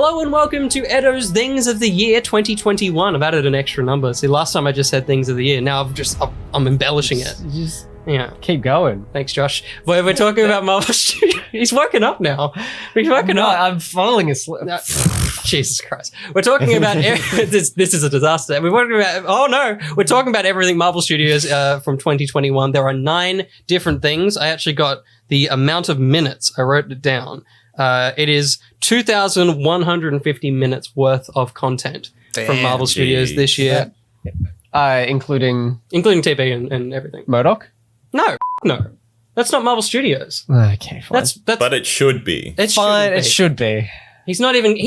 Hello and welcome to ETTO's Things of the Year 2021. I've added an extra number. See, last time I just said Things of the Year. Now I'm embellishing it. Yeah. Keep going. Thanks, Josh. We're talking about Marvel Studios. He's woken up now. He's woken up. I'm falling asleep. No. Jesus Christ. We're talking about... this is a disaster. We're talking about everything Marvel Studios from 2021. There are 9 different things. I actually got the amount of minutes. I wrote it down. It is 2,150 minutes worth of content from Marvel Studios this year. Including TV and everything. MODOK? No. That's not Marvel Studios. Okay, fine. That's but it should be. It fine. It should be. He's not even...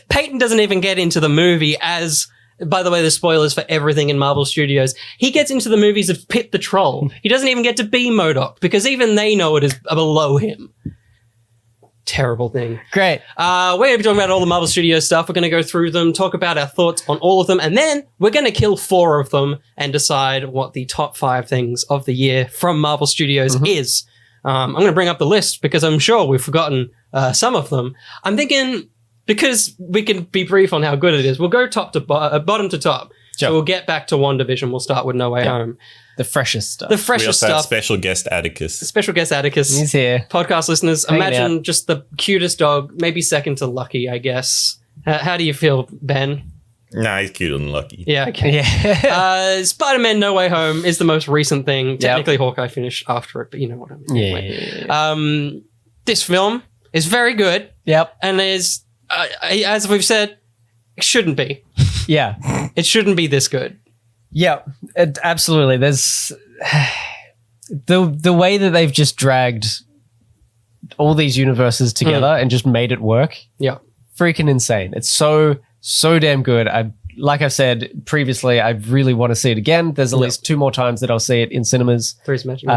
Peyton doesn't even get into the movie as... By the way, the spoilers for everything in Marvel Studios. He gets into the movies of Pit the Troll. He doesn't even get to be MODOK because even they know it is below him. Terrible thing. Great. We're going to be talking about all the Marvel Studios stuff. We're going to go through them, talk about our thoughts on all of them, and then we're going to kill 4 of them and decide what the top 5 things of the year from Marvel Studios is. I'm going to bring up the list because I'm sure we've forgotten some of them. I'm thinking, because we can be brief on how good it is, we'll go bottom to top. Sure. So we'll get back to WandaVision. We'll start with No Way Home. The freshest stuff. The freshest We also have stuff. special guest Atticus. Special guest Atticus. He's here. Podcast listeners, Hanging imagine out. just the cutest dog, maybe second to Lucky, I guess. How do you feel, Ben? Nah, he's cute and lucky. Yeah, okay. Yeah. Spider-Man No Way Home is the most recent thing. Technically, Hawkeye finished after it, but you know what I mean. Yeah. This film is very good. Yep. And is, as we've said, it shouldn't be. Yeah. It shouldn't be this good. Yeah. Absolutely. There's the way that they've just dragged all these universes together and just made it work. Yeah. Freaking insane. It's so damn good. Like I've said previously, I really want to see it again. There's at least 2 more times that I'll see it in cinemas. Three's Magic.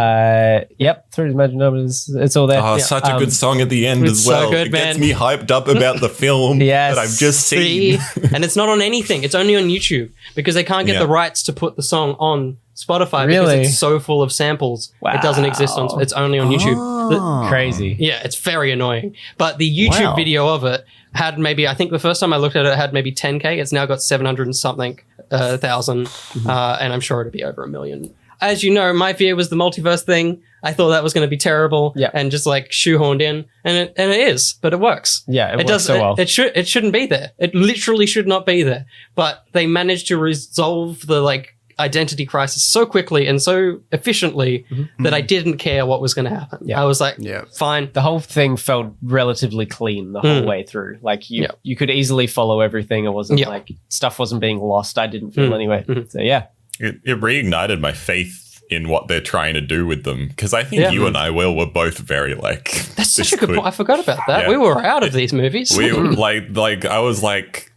Three's Magic Numbers. It's all there. Oh, such a good song at the end it's as well. so good, it gets man. me hyped up about the film Yes. that I've just seen. And it's not on anything. It's only on YouTube because they can't get the rights to put the song on Spotify because Really? it's so full of samples. It doesn't exist on. It's only on YouTube. Crazy. Yeah, it's very annoying. But the YouTube video of it had maybe, I think the first time I looked at it, it had maybe 10K. It's now got 700 and something thousand. And I'm sure it'll be over 1 million. As you know, my fear was the multiverse thing. I thought that was going to be terrible and just like shoehorned in. And it is, but it works. Yeah, it works does so well. It shouldn't be there. It literally should not be there. But they managed to resolve the like identity crisis so quickly and so efficiently that I didn't care what was going to happen. Yeah. I was like, fine. The whole thing felt relatively clean the whole way through. Like you could easily follow everything. It wasn't like stuff wasn't being lost. I didn't feel anyway. So yeah. It reignited my faith in what they're trying to do with them. Because I think you and I, Will, were both very like... That's such a good point. I forgot about that. Yeah. We were out of these movies. We were like I was like...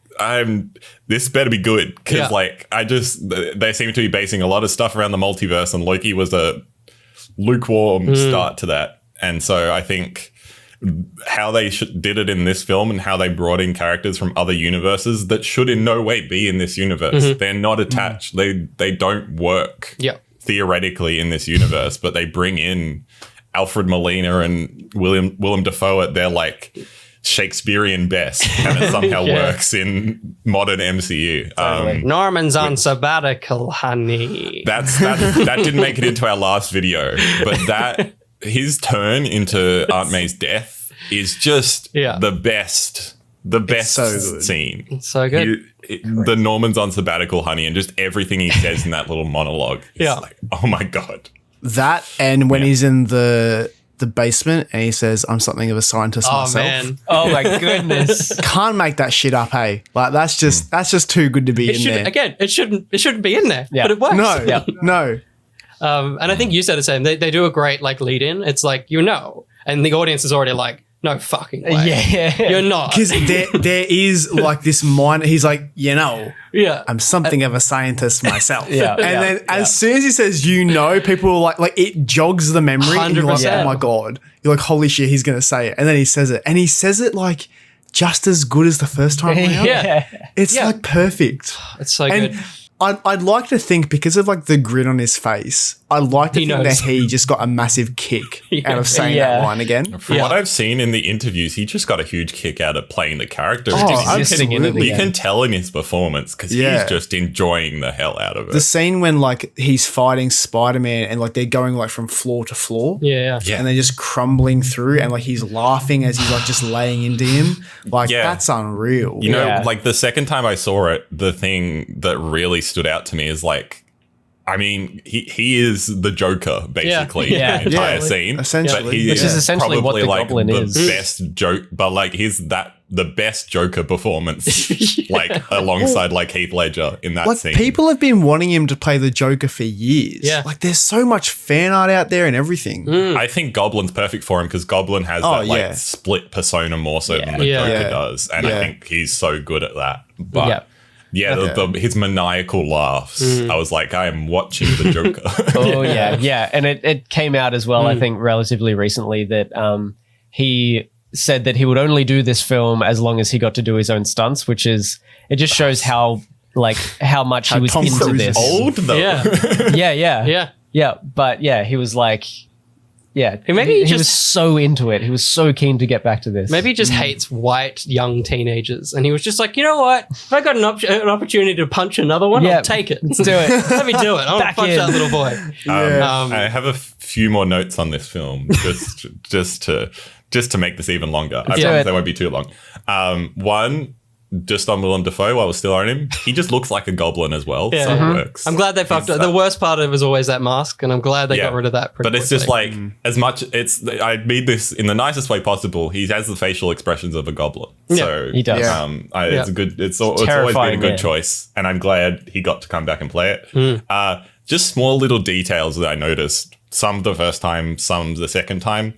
this better be good because they seem to be basing a lot of stuff around the multiverse, and Loki was a lukewarm start to that. And so I think how they did it in this film and how they brought in characters from other universes that should in no way be in this universe. They're not attached. They don't work theoretically in this universe, but they bring in Alfred Molina and Willem Dafoe at their like Shakespearean best, and it somehow works in modern MCU. Norman's on sabbatical, honey. That didn't make it into our last video, but his turn into Aunt May's death is just the best scene. It's so good. The Norman's on sabbatical, honey, and just everything he says in that little monologue. It's like, oh my God. That, and when he's in the basement and he says, I'm something of a scientist myself. Man. Oh my goodness. Can't make that shit up, hey. Like that's just too good to be in there. Again, it shouldn't be in there, but it works. No, no. And I think you said the same. They do a great like lead in. It's like, and the audience is already like, no fucking way. Yeah. You're not. Because there is like this mind. He's like, I'm something of a scientist myself. And then as soon as he says, people are like it jogs the memory. 100%. And you're like, oh my God. You're like, holy shit, he's going to say it. And then he says it. And he says it like just as good as the first time around. It's like perfect. It's so good. I'd like to think because of like the grin on his face I like to think knows. that he just got a massive kick out of saying that line again. From what I've seen in the interviews, he just got a huge kick out of playing the character. Absolutely. You can tell in his performance because he's just enjoying the hell out of it. The scene when like he's fighting Spider-Man and like they're going like from floor to floor. Yeah. And they're just crumbling through and like he's laughing as he's like just laying into him. Like that's unreal. You know, like the second time I saw it, the thing that really stood out to me is like, I mean, he is the Joker basically in the entire scene. Essentially. But he Which is essentially what the like Goblin is. the best joke, but like the best Joker performance, like alongside like Heath Ledger in that like scene. people have been wanting him to play the Joker for years. Yeah. Like there's so much fan art out there and everything. I think Goblin's perfect for him because Goblin has that like split persona more so than the Joker does, and I think he's so good at that. But his maniacal laughs. I was like, I am watching the Joker. And it came out as well. I think relatively recently that he said that he would only do this film as long as he got to do his own stunts, which is it just shows how much he was Tom into Cruise this. is Old though. Yeah. But he was like. Yeah, Maybe he was so into it. He was so keen to get back to this. Maybe he just hates white young teenagers, and he was just like, you know what? If I got an opportunity to punch another one, I'll take it. Let's do it. Let me do it. I want to punch that little boy. I have a few more notes on this film, just to make this even longer. I promise they won't be too long. One. Just on Willem Dafoe while we're still on him. He just looks like a goblin as well, so it works. I'm glad they fucked up. The worst part of it was always that mask, and I'm glad they got rid of that. But it's just like, as much, I mean this in the nicest way possible, he has the facial expressions of a goblin. So he does. It's always been a good choice, and I'm glad he got to come back and play it. Just small little details that I noticed, some the first time, some the second time.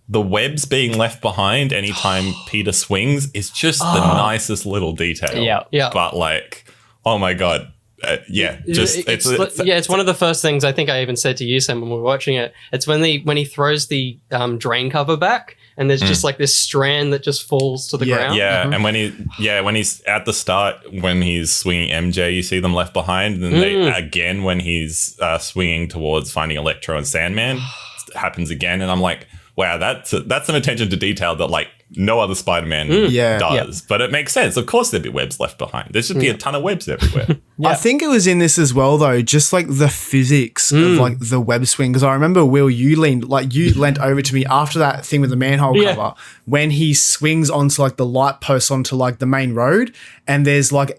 The webs being left behind anytime Peter swings is just the nicest little detail. Yeah. But like, oh my God. It's one of the first things I think I even said to you, Sam, when we were watching it. It's when he throws the drain cover back and there's just like this strand that just falls to the ground. Yeah, and when he's at the start, when he's swinging MJ, you see them left behind. And then they again, when he's swinging towards finding Electro and Sandman, it happens again. And I'm like, wow, that's an attention to detail that like no other Spider-Man does. But it makes sense. Of course there'd be webs left behind. There should be a ton of webs everywhere. I think it was in this as well though, just like the physics of like the web swing. Because I remember, Will, you leant over to me after that thing with the manhole cover when he swings onto like the light post onto like the main road, and there's like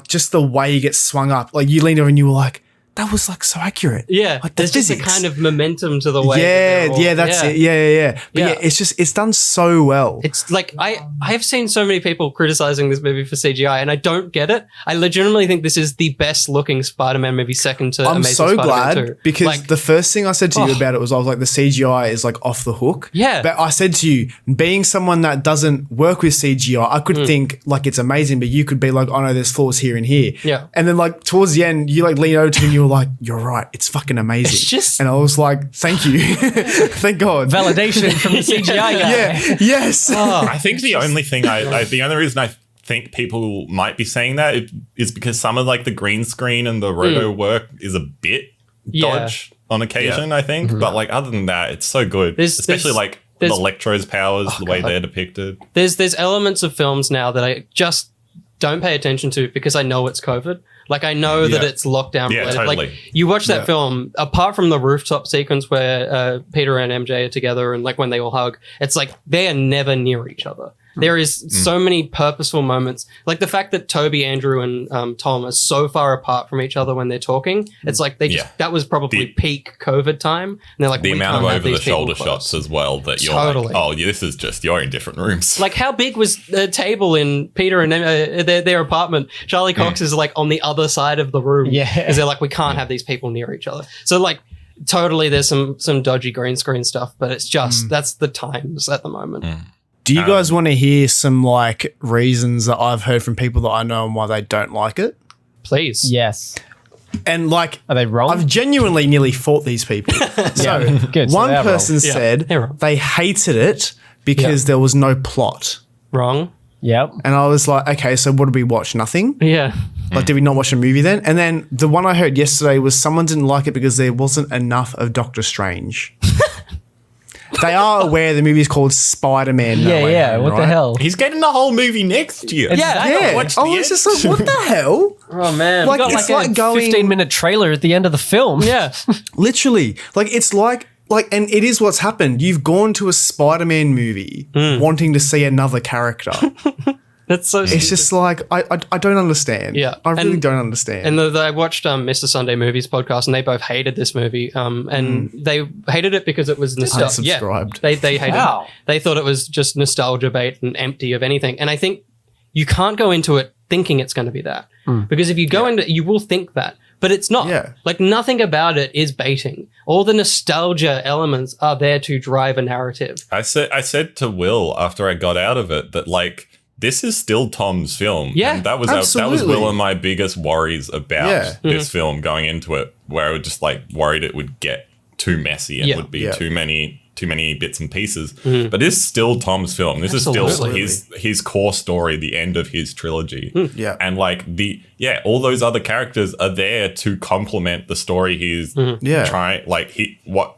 just the way he gets swung up. Like you leaned over and you were like, that was like so accurate. Yeah. Like there's just a kind of momentum to the way. That's it. Yeah. But it's done so well. It's like, I have seen so many people criticizing this movie for CGI and I don't get it. I legitimately think this is the best looking Spider-Man movie, second to I'm Amazing so Spider-Man glad 2. because like, the first thing I said to you about it was I was like, the CGI is like off the hook. Yeah. But I said to you, being someone that doesn't work with CGI, I could think like it's amazing, but you could be like, oh no, there's flaws here and here. Yeah. And then like towards the end, you like lean over to me and you were like, you're right. It's fucking amazing. It's just, and I was like, thank you. Thank God. Validation from the CGI guy. Yeah. Yes. I think the only thing the only reason I think people might be saying that is because some of like the green screen and the roto work is a bit dodge on occasion, I think. But like other than that, it's so good. Especially like Electro's powers, the way they're depicted. There's elements of films now that I just don't pay attention to because I know it's COVID. Like, I know that it's lockdown related. Totally. Like, you watch that film, apart from the rooftop sequence where Peter and MJ are together and, like, when they all hug, it's like they are never near each other. There is so many purposeful moments. Like, the fact that Toby, Andrew, and Tom are so far apart from each other when they're talking, it's like they just, that was probably peak COVID time. And they're like, the amount of over-the-shoulder shots as well that you're like, oh, this is just, you're in different rooms. Like, how big was the table in Peter and their apartment? Charlie Cox is, like, on the other side of the room. Yeah. Because they're like, we can't have these people near each other. So, like, totally there's some dodgy green screen stuff, but it's just, that's the times at the moment. Do you guys want to hear some like reasons that I've heard from people that I know and why they don't like it? Please. Yes. And like, are they wrong? I've genuinely nearly fought these people. So good. One So person said they hated it because there was no plot. Wrong. Yep. And I was like, okay, so what did we watch? Nothing? Yeah. Like, did we not watch the movie then? And then the one I heard yesterday was someone didn't like it because there wasn't enough of Doctor Strange. They are aware the movie is called Spider-Man. What the hell? He's getting the whole movie next year. Yeah. Watch I was just like, what the hell? Oh man, Like, Got it's like like a going 15-minute trailer at the end of the film. yeah. Literally. Like, it's like, and it is what's happened. You've gone to a Spider-Man movie wanting to see another character. That's so. It's just like, I don't understand. Yeah. I really don't understand. And I watched Mr. Sunday Movies podcast, and they both hated this movie. And they hated it because it was nostalgia. Yeah, Unsubscribed. they hated Wow. it. They thought it was just nostalgia bait and empty of anything. And I think you can't go into it thinking it's going to be that, because if you go into, you will think that, but it's not. Yeah. Like, nothing about it is baiting. All the nostalgia elements are there to drive a narrative. I said to Will after I got out of it that, like, this is still Tom's film. Yeah, and that was absolutely. Will and my biggest worries about Yeah. this film going into it, where I was just like worried it would get too messy and would be too many bits and pieces. But it's still Tom's film. This is Absolutely. still his core story, the end of his trilogy. Yeah. And like all those other characters are there to complement the story he's trying, like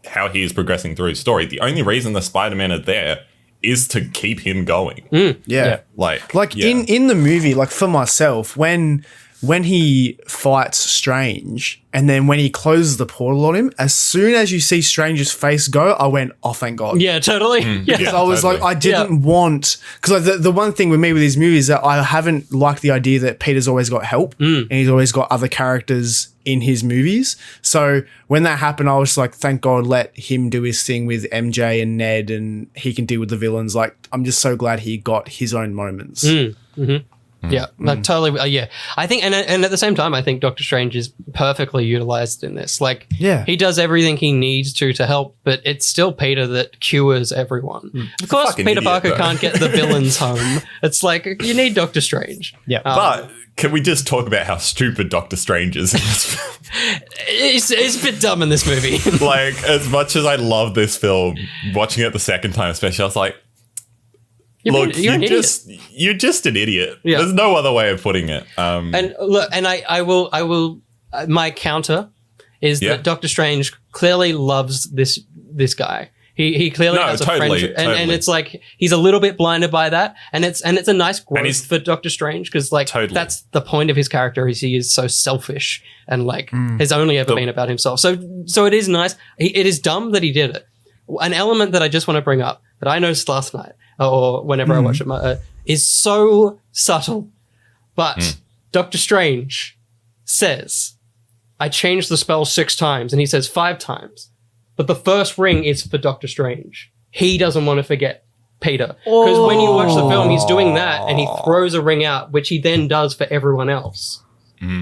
how he is progressing through his story. The only reason the Spider-Man are there is to keep him going. Yeah. In the movie, like for myself, when he fights Strange and then when he closes the portal on him, as soon as you see Strange's face go, I went, oh, thank God. Yeah, totally. Yeah. Because I was like, I didn't want, because like the one thing with me with these movies is that I haven't liked the idea that Peter's always got help and he's always got other characters in his movies. So when that happened, I was just like, thank God, let him do his thing with MJ and Ned and he can deal with the villains. Like, I'm just so glad he got his own moments. Yeah, like totally. Yeah, I think, and at the same time, I think Doctor Strange is perfectly utilized in this. Like, he does everything he needs to help, but it's still Peter that cures everyone. Of course, Peter Parker can't get the villains home. It's like, you need Doctor Strange. Yeah, but can we just talk about how stupid Doctor Strange is in this film? It's a bit dumb in this movie. Like, as much as I love this film, watching it the second time especially, I was like, you're just an idiot. Yeah. There's no other way of putting it. And look, and I will. My counter is that Doctor Strange clearly loves this guy. He clearly has a friendship, and it's like he's a little bit blinded by that, and it's a nice growth for Doctor Strange, because like that's the point of his character, is he is so selfish and like has only ever been about himself. So it is nice. It is dumb that he did it. An element that I just want to bring up that I noticed last night, or whenever I watch it, is so subtle. But Doctor Strange says, I changed the spell 6 times, and he says 5 times. But the first ring is for Doctor Strange. He doesn't want to forget Peter. Because when you watch the film, he's doing that, and he throws a ring out, which he then does for everyone else.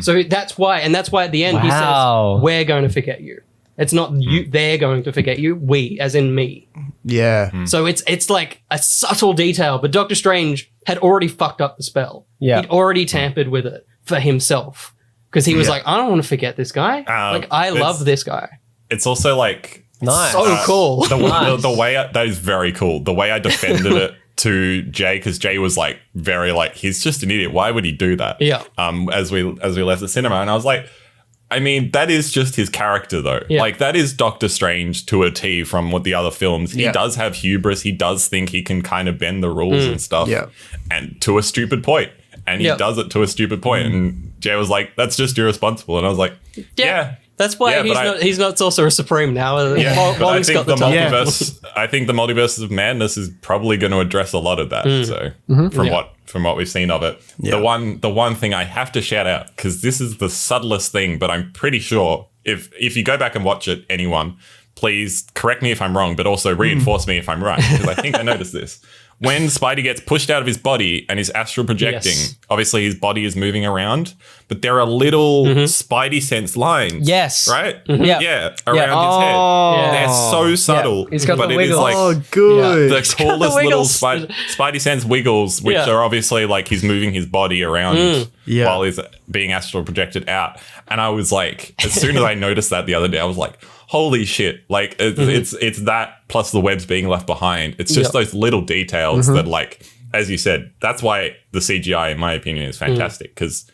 So that's why at the end he says, we're going to forget you. It's not you, they're going to forget you. We, as in me. Yeah. So it's like a subtle detail, but Doctor Strange had already fucked up the spell. Yeah. He'd already tampered with it for himself. Because he was like, I don't want to forget this guy. Like, I love this guy. It's also like... Nice. So cool. The way that is very cool. The way I defended it to Jay, because Jay was like very like, he's just an idiot. Why would he do that? Yeah. As we left the cinema, and I was like, I mean, that is just his character though. Yeah. Like, that is Doctor Strange to a T from what the other films. He does have hubris. He does think he can kind of bend the rules and stuff. Yeah. And to a stupid point. And he does it to a stupid point. And Jay was like, that's just irresponsible. And I was like, yeah. That's why he's not sorcerer supreme now. Yeah, but I think the multiverse. I think the multiverse of madness is probably going to address a lot of that. So from what we've seen of it, the one thing I have to shout out, because this is the subtlest thing, but I'm pretty sure if you go back and watch it, anyone, please correct me if I'm wrong, but also reinforce me if I'm right, because I think I noticed this. When Spidey gets pushed out of his body and is astral projecting, obviously his body is moving around, but there are little Spidey sense lines. Yes. Right? Yeah. Around his head. They're so subtle. Yeah. He's got but the it wiggles. is like Oh, good. the coolest little Spidey sense wiggles, which are obviously like he's moving his body around while he's being astral projected out. And I was like, as soon as I noticed that the other day, I was like, holy shit. Like, it's that plus the webs being left behind. It's just those little details that, like, as you said, that's why the CGI, in my opinion, is fantastic, because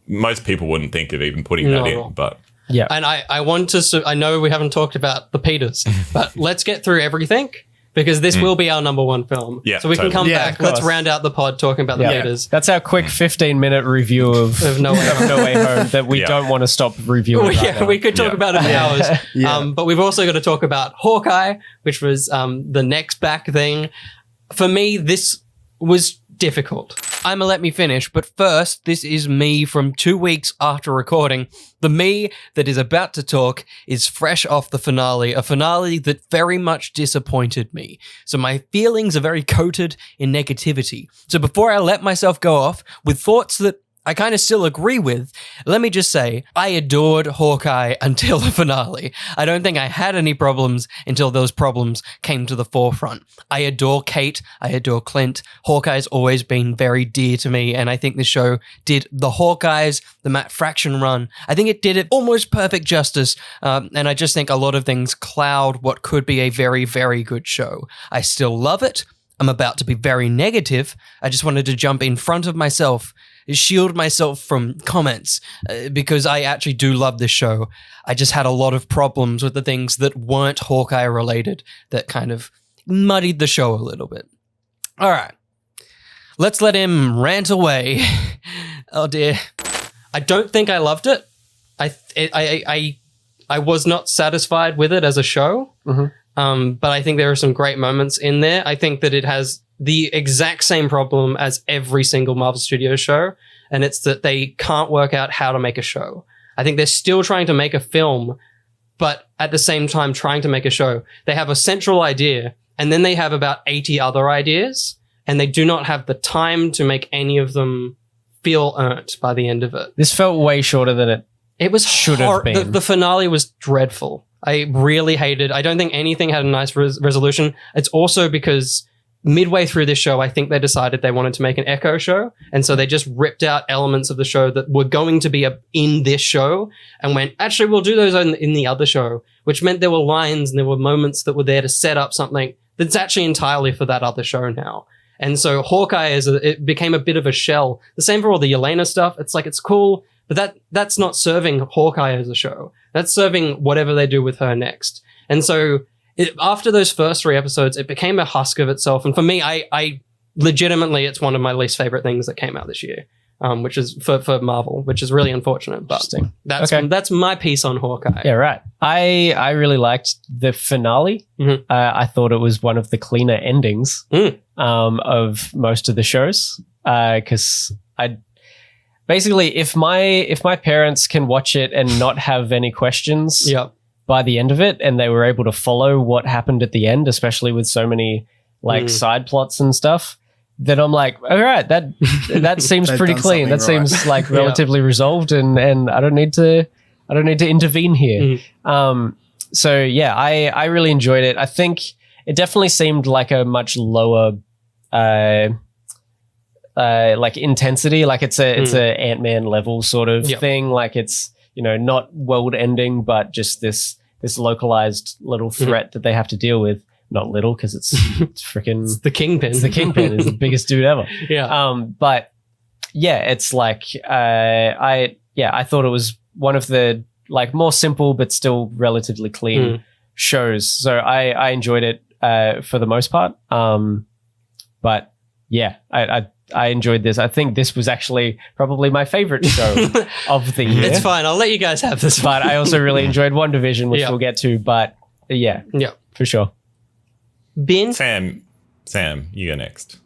most people wouldn't think of even putting that in, but. Yeah. And I want to, I know we haven't talked about the Peters, but let's get through everything because this will be our number one film. Yeah, so we can come back. Let's course. round out the pod talking about the Peters. That's our quick 15-minute review of No Way Home that we don't want to stop reviewing. We could talk about it for hours. But we've also got to talk about Hawkeye, which was the next back thing. For me, this was difficult. Let me finish, but first, this is me from 2 weeks after recording. The me that is about to talk is fresh off the finale, a finale that very much disappointed me. So my feelings are very coated in negativity. So before I let myself go off with thoughts that I kind of still agree with, let me just say, I adored Hawkeye until the finale. I don't think I had any problems until those problems came to the forefront. I adore Kate. I adore Clint. Hawkeye's always been very dear to me, and I think the show did the Hawkeyes, the Matt Fraction run. I think it did it almost perfect justice, and I just think a lot of things cloud what could be a very, very good show. I still love it. I'm about to be very negative. I just wanted to jump in front of myself, shield myself from comments because I actually do love this show. I just had a lot of problems with the things that weren't Hawkeye related that kind of muddied the show a little bit. All right, let's let him rant away. Oh dear. I don't think I loved it. I was not satisfied with it as a show. But I think there are some great moments in there. I think that it has the exact same problem as every single Marvel Studios show, and it's that they can't work out how to make a show. I think they're still trying to make a film, but at the same time trying to make a show. They have a central idea, and then they have about 80 other ideas, and they do not have the time to make any of them feel earned by the end of it. This felt way shorter than it was should have been. The finale was dreadful. I really hated. I don't think anything had a nice resolution. It's also because midway through this show, I think they decided they wanted to make an Echo show. And so they just ripped out elements of the show that were going to be in this show and went, actually, we'll do those in the other show, which meant there were lines and there were moments that were there to set up something that's actually entirely for that other show now. And so Hawkeye, it became a bit of a shell. The same for all the Yelena stuff. It's like, it's cool, but that's not serving Hawkeye as a show. That's serving whatever they do with her next. And so after those first 3 episodes, it became a husk of itself. And for me, I legitimately, it's one of my least favorite things that came out this year, which is for Marvel, which is really unfortunate. But that's my piece on Hawkeye. Yeah, right. I really liked the finale. I thought it was one of the cleaner endings of most of the shows because basically, if my parents can watch it and not have any questions by the end of it, and they were able to follow what happened at the end, especially with so many side plots and stuff, then I'm like, all right, that seems pretty clean. That seems like relatively resolved, and I don't need to intervene here. So yeah, I really enjoyed it. I think it definitely seemed like a much lower like intensity, like it's a Ant-Man level sort of thing. Like it's, not world ending, but just this localized little threat that they have to deal with. Not little, because it's freaking it's the Kingpin. It's the Kingpin. Is the biggest dude ever. But yeah, it's like I thought it was one of the like more simple but still relatively clean shows. So I enjoyed it for the most part. But yeah, I enjoyed this. I think this was actually probably my favorite show of the year. It's fine. I'll let you guys have this. But I also really enjoyed WandaVision, which we'll get to. But yeah, for sure. Ben? Sam, you go next.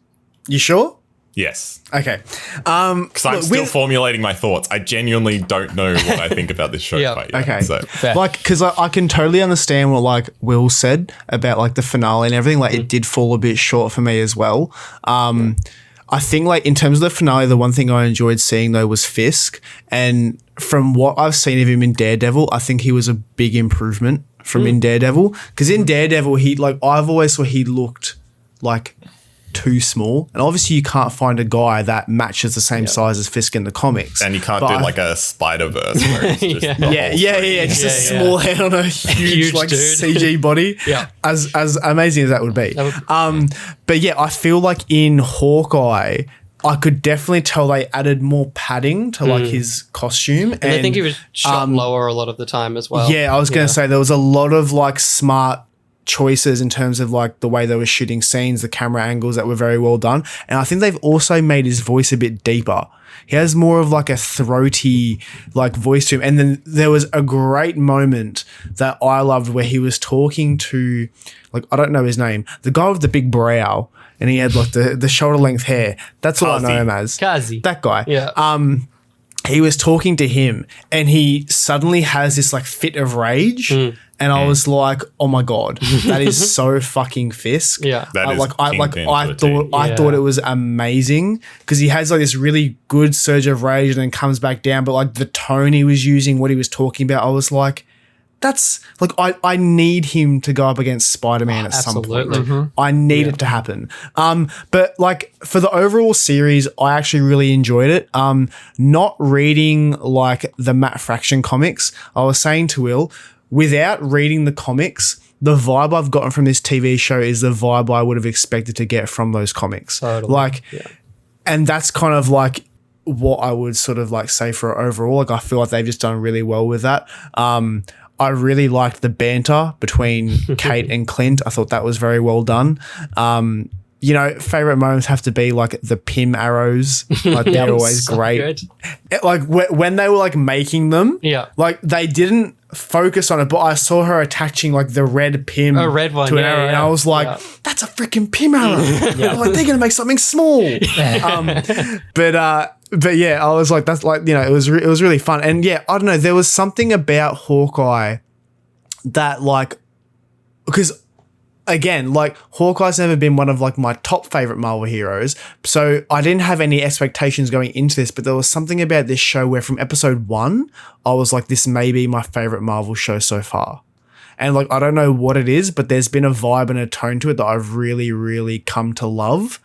You sure? Yes. Okay. Because I'm still formulating my thoughts. I genuinely don't know what I think about this show quite yet. Okay. So. Because I can totally understand what like Will said about like the finale and everything. Like it did fall a bit short for me as well. I think like in terms of the finale, the one thing I enjoyed seeing though was Fisk. And from what I've seen of him in Daredevil, I think he was a big improvement from in Daredevil. Because in Daredevil, I've always thought he looked like too small, and obviously you can't find a guy that matches the same size as Fisk in the comics, and you can't do like a Spider-Verse where it's just just a small head on a huge like dude. CG body, as amazing as that would be. But yeah, I feel like in Hawkeye, I could definitely tell they added more padding to like his costume. And I think he was shot lower a lot of the time as well. Yeah, I was going to say there was a lot of like smart choices in terms of like the way they were shooting scenes, the camera angles that were very well done. And I think they've also made his voice a bit deeper. He has more of like a throaty like voice to him. And then there was a great moment that I loved where he was talking to, like, I don't know his name, the guy with the big brow, and he had like the shoulder length hair. That's what I know him as. Kazi. That guy. Yeah. He was talking to him and he suddenly has this like fit of rage. And I was like, oh my God, that is so fucking Fisk. Yeah. That is I thought it was amazing because he has like this really good surge of rage and then comes back down. But like the tone he was using, what he was talking about, I was like, that's like, I need him to go up against Spider-Man at some point. I need it to happen. But like for the overall series, I actually really enjoyed it. Not reading like the Matt Fraction comics, I was saying to Will, without reading the comics, the vibe I've gotten from this TV show is the vibe I would have expected to get from those comics. Totally. Like, and that's kind of like what I would sort of like say for overall. Like, I feel like they've just done really well with that. I really liked the banter between Kate and Clint. I thought that was very well done. You know, favorite moments have to be like the Pym arrows. Like they're always so great. Like when they were like making them, like they didn't focus on it, but I saw her attaching like the red Pym to an arrow, and I was like, "That's a freaking Pym arrow!" I'm like, they're gonna make something small. But yeah, I was like, that's like, you know, it was really fun, and yeah, I don't know, there was something about Hawkeye that like, because again, like Hawkeye's never been one of like my top favorite Marvel heroes, so I didn't have any expectations going into this, but there was something about this show where from episode 1, I was like, this may be my favorite Marvel show so far. And like, I don't know what it is, but there's been a vibe and a tone to it that I've really, really come to love.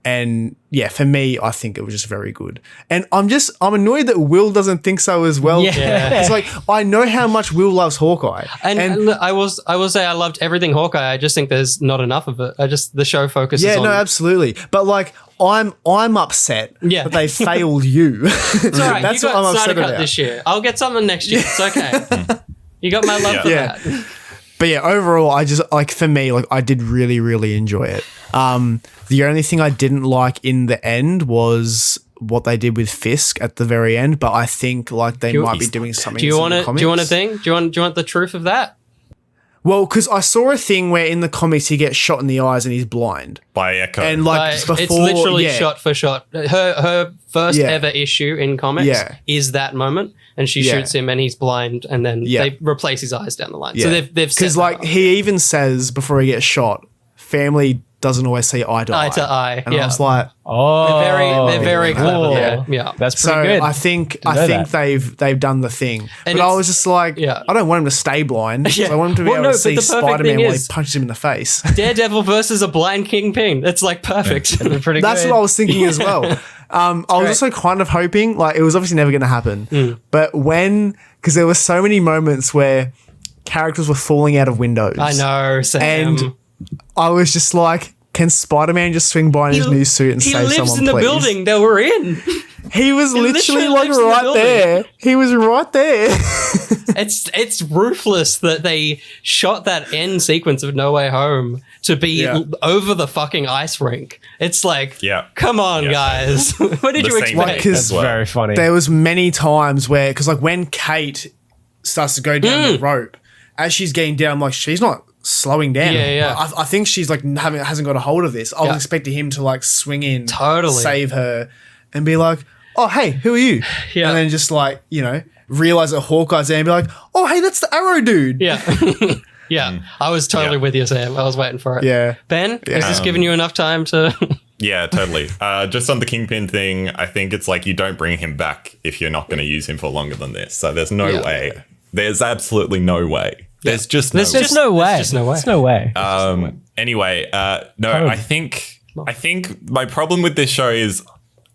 And yeah, for me, I think it was just very good. And I'm annoyed that Will doesn't think so as well. Yeah. It's like, I know how much Will loves Hawkeye. And I will say I loved everything Hawkeye. I just think there's not enough of it. The show focuses on... Yeah, no, absolutely. But like, I'm upset that they failed you. It's all right. That's you what I'm got upset Snyder Cut about. this year. I'll get something next year. It's okay. You got my love for that. But yeah, overall, I just like, for me, like I did really, really enjoy it. The only thing I didn't like in the end was what they did with Fisk at the very end, but I think like they might be doing something. Do you want a thing? Do you want the truth of that? Well, because I saw a thing where in the comics he gets shot in the eyes and he's blind by Echo, and like before, it's literally shot for shot. Her first ever issue in comics is that moment, and she shoots him and he's blind, and then they replace his eyes down the line. So they've because like he even says before he gets shot, family doesn't always see eye to eye. And I was like, they're very clever. Yeah, that's pretty good. I think they've done the thing. And but I was just like, I don't want him to stay blind. I want him to be able to see Spider-Man while he punches him in the face. Daredevil versus a blind Kingpin. It's like perfect. Pretty That's good. what I was thinking as well. I was also kind of hoping, like, it was obviously never going to happen. But because there were so many moments where characters were falling out of windows. I know, Sam. And I was just like, can Spider-Man just swing by in his new suit and save someone, please? He lives in the building that we're in. He was literally like right there. He was right there. It's ruthless that they shot that end sequence of No Way Home to be over the fucking ice rink. It's like, come on, guys. What did you expect? That's very funny. There was many times where, because like when Kate starts to go down the rope, as she's getting down, I'm like, she's not slowing down. I think she's like hasn't got a hold of this. I was expecting him to like swing in, save her, and be like, "Oh, hey, who are you?" And then just like, you know, realize that Hawkeye's there and be like, "Oh, hey, that's the Arrow dude." I was totally with you, Sam. I was waiting for it. Ben, is this giving you enough time to? Yeah, totally. Just on the Kingpin thing, I think it's like you don't bring him back if you're not going to use him for longer than this. So there's no way. There's absolutely no way. There's just no way. There's no way. Anyway, no, I think my problem with this show is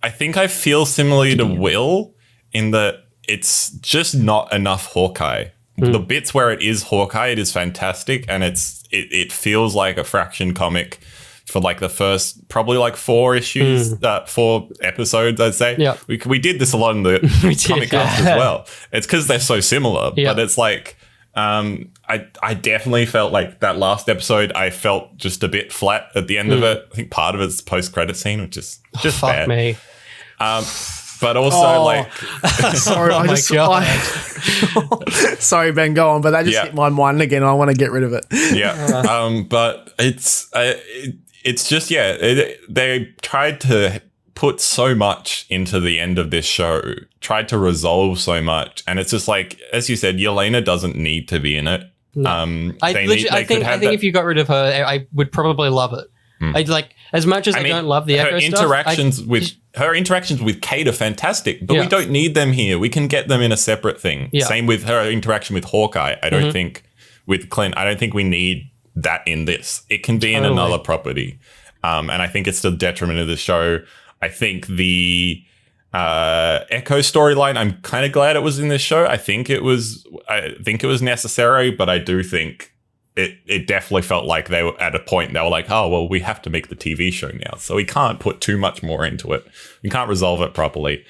I think I feel similarly to Will in that it's just not enough Hawkeye. The bits where it is Hawkeye, it is fantastic, and it feels like a Fraction comic for like the first probably like 4 issues, 4 episodes, I'd say. Yeah. We did this a lot in the comic cast as well. It's because they're so similar, but it's like I definitely felt like that last episode, I felt just a bit flat at the end of it. I think part of it's post-credit scene, which is just fuck bad. me. But also like sorry, sorry, Ben, go on, but that just hit my mind again. I want to get rid of it. Yeah. But it's just, they tried to put so much into the end of this show, tried to resolve so much. And it's just like, as you said, Yelena doesn't need to be in it. No. I think if you got rid of her, I would probably love it. I'd like, as much as I don't love the Echo stuff. Her interactions with Kate are fantastic, but we don't need them here. We can get them in a separate thing. Yeah. Same with her interaction with Hawkeye. I don't think with Clint, I don't think we need that in this. It can be in another property. And I think it's to the detriment of the show. I think the Echo storyline, I'm kind of glad it was in this show. I think it was necessary, but I do think it definitely felt like they were at a point they were like, oh, well, we have to make the TV show now. So we can't put too much more into it. We can't resolve it properly.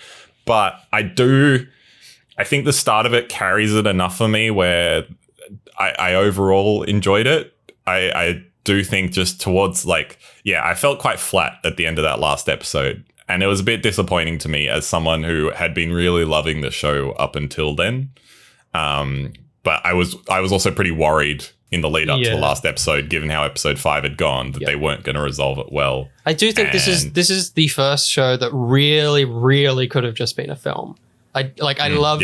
But I think the start of it carries it enough for me where I overall enjoyed it. I do think just towards like, I felt quite flat at the end of that last episode. And it was a bit disappointing to me as someone who had been really loving the show up until then. But I was also pretty worried in the lead up to the last episode, given how episode 5 had gone, that they weren't going to resolve it well. I do think this is the first show that really, really could have just been a film. I loved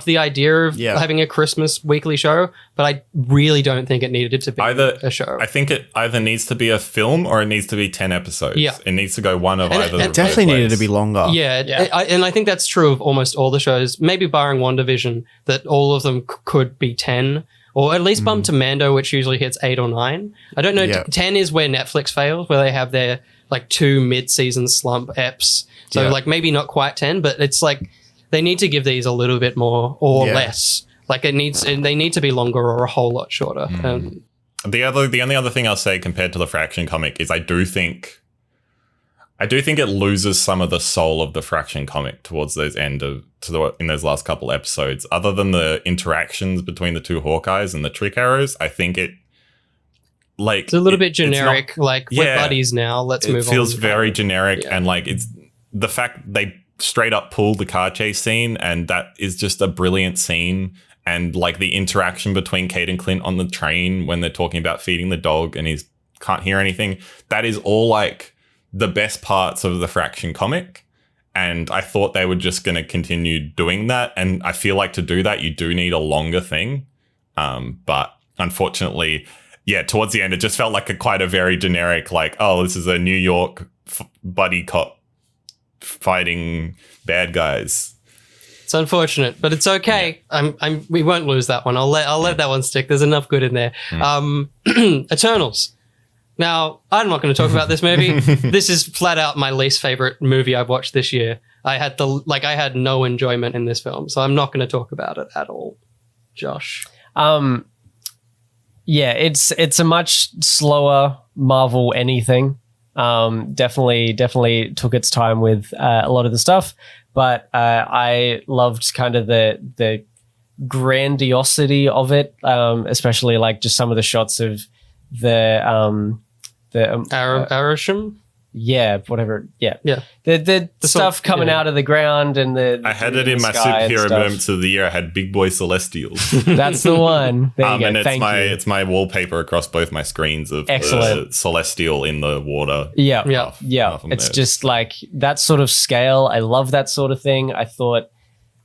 the idea of having a Christmas weekly show, but I really don't think it needed to be a show. I think it either needs to be a film or it needs to be 10 episodes. Yeah. It needs to go one of either. It definitely needed to be longer. And I think that's true of almost all the shows, maybe barring WandaVision, that all of them could be 10. Or at least bump to Mando, which usually hits 8 or 9. I don't know. 10 is where Netflix fails, where they have their like 2 mid-season slump eps. So like maybe not quite 10, but it's like they need to give these a little bit more or less. Like they need to be longer or a whole lot shorter. The only other thing I'll say compared to the Fraction comic is I do think it loses some of the soul of the Fraction comic towards those in those last couple episodes. Other than the interactions between the 2 Hawkeyes and the trick arrows, I think it like it's a little bit generic. We're buddies now. Let's move on. It feels very generic, and like it's the fact they straight up pulled the car chase scene, and that is just a brilliant scene. And like the interaction between Kate and Clint on the train when they're talking about feeding the dog and he can't hear anything. That is all like the best parts of the Fraction comic. And I thought they were just going to continue doing that. And I feel like to do that, you do need a longer thing. But unfortunately, towards the end, it just felt like quite a very generic, like, oh, this is a New York buddy cop fighting bad guys. It's unfortunate, but it's okay. We won't lose that one. I'll let that one stick. There's enough good in there. Eternals. Now, I'm not going to talk about this movie. This is flat out my least favorite movie I've watched this year. I had no enjoyment in this film, so I'm not going to talk about it at all. Josh. It's a much slower Marvel anything. Definitely took its time with a lot of the stuff, but I loved kind of the grandiosity of it, especially like just some of the shots of the Arasham? Yeah, whatever. Yeah. The stuff coming out of the ground and I had it in my superhero moments of the year. I had Big Boy Celestials. That's the one. There you go. And it's my wallpaper across both my screens of Celestial in the water. Yeah. It's just like that sort of scale. I love that sort of thing. I thought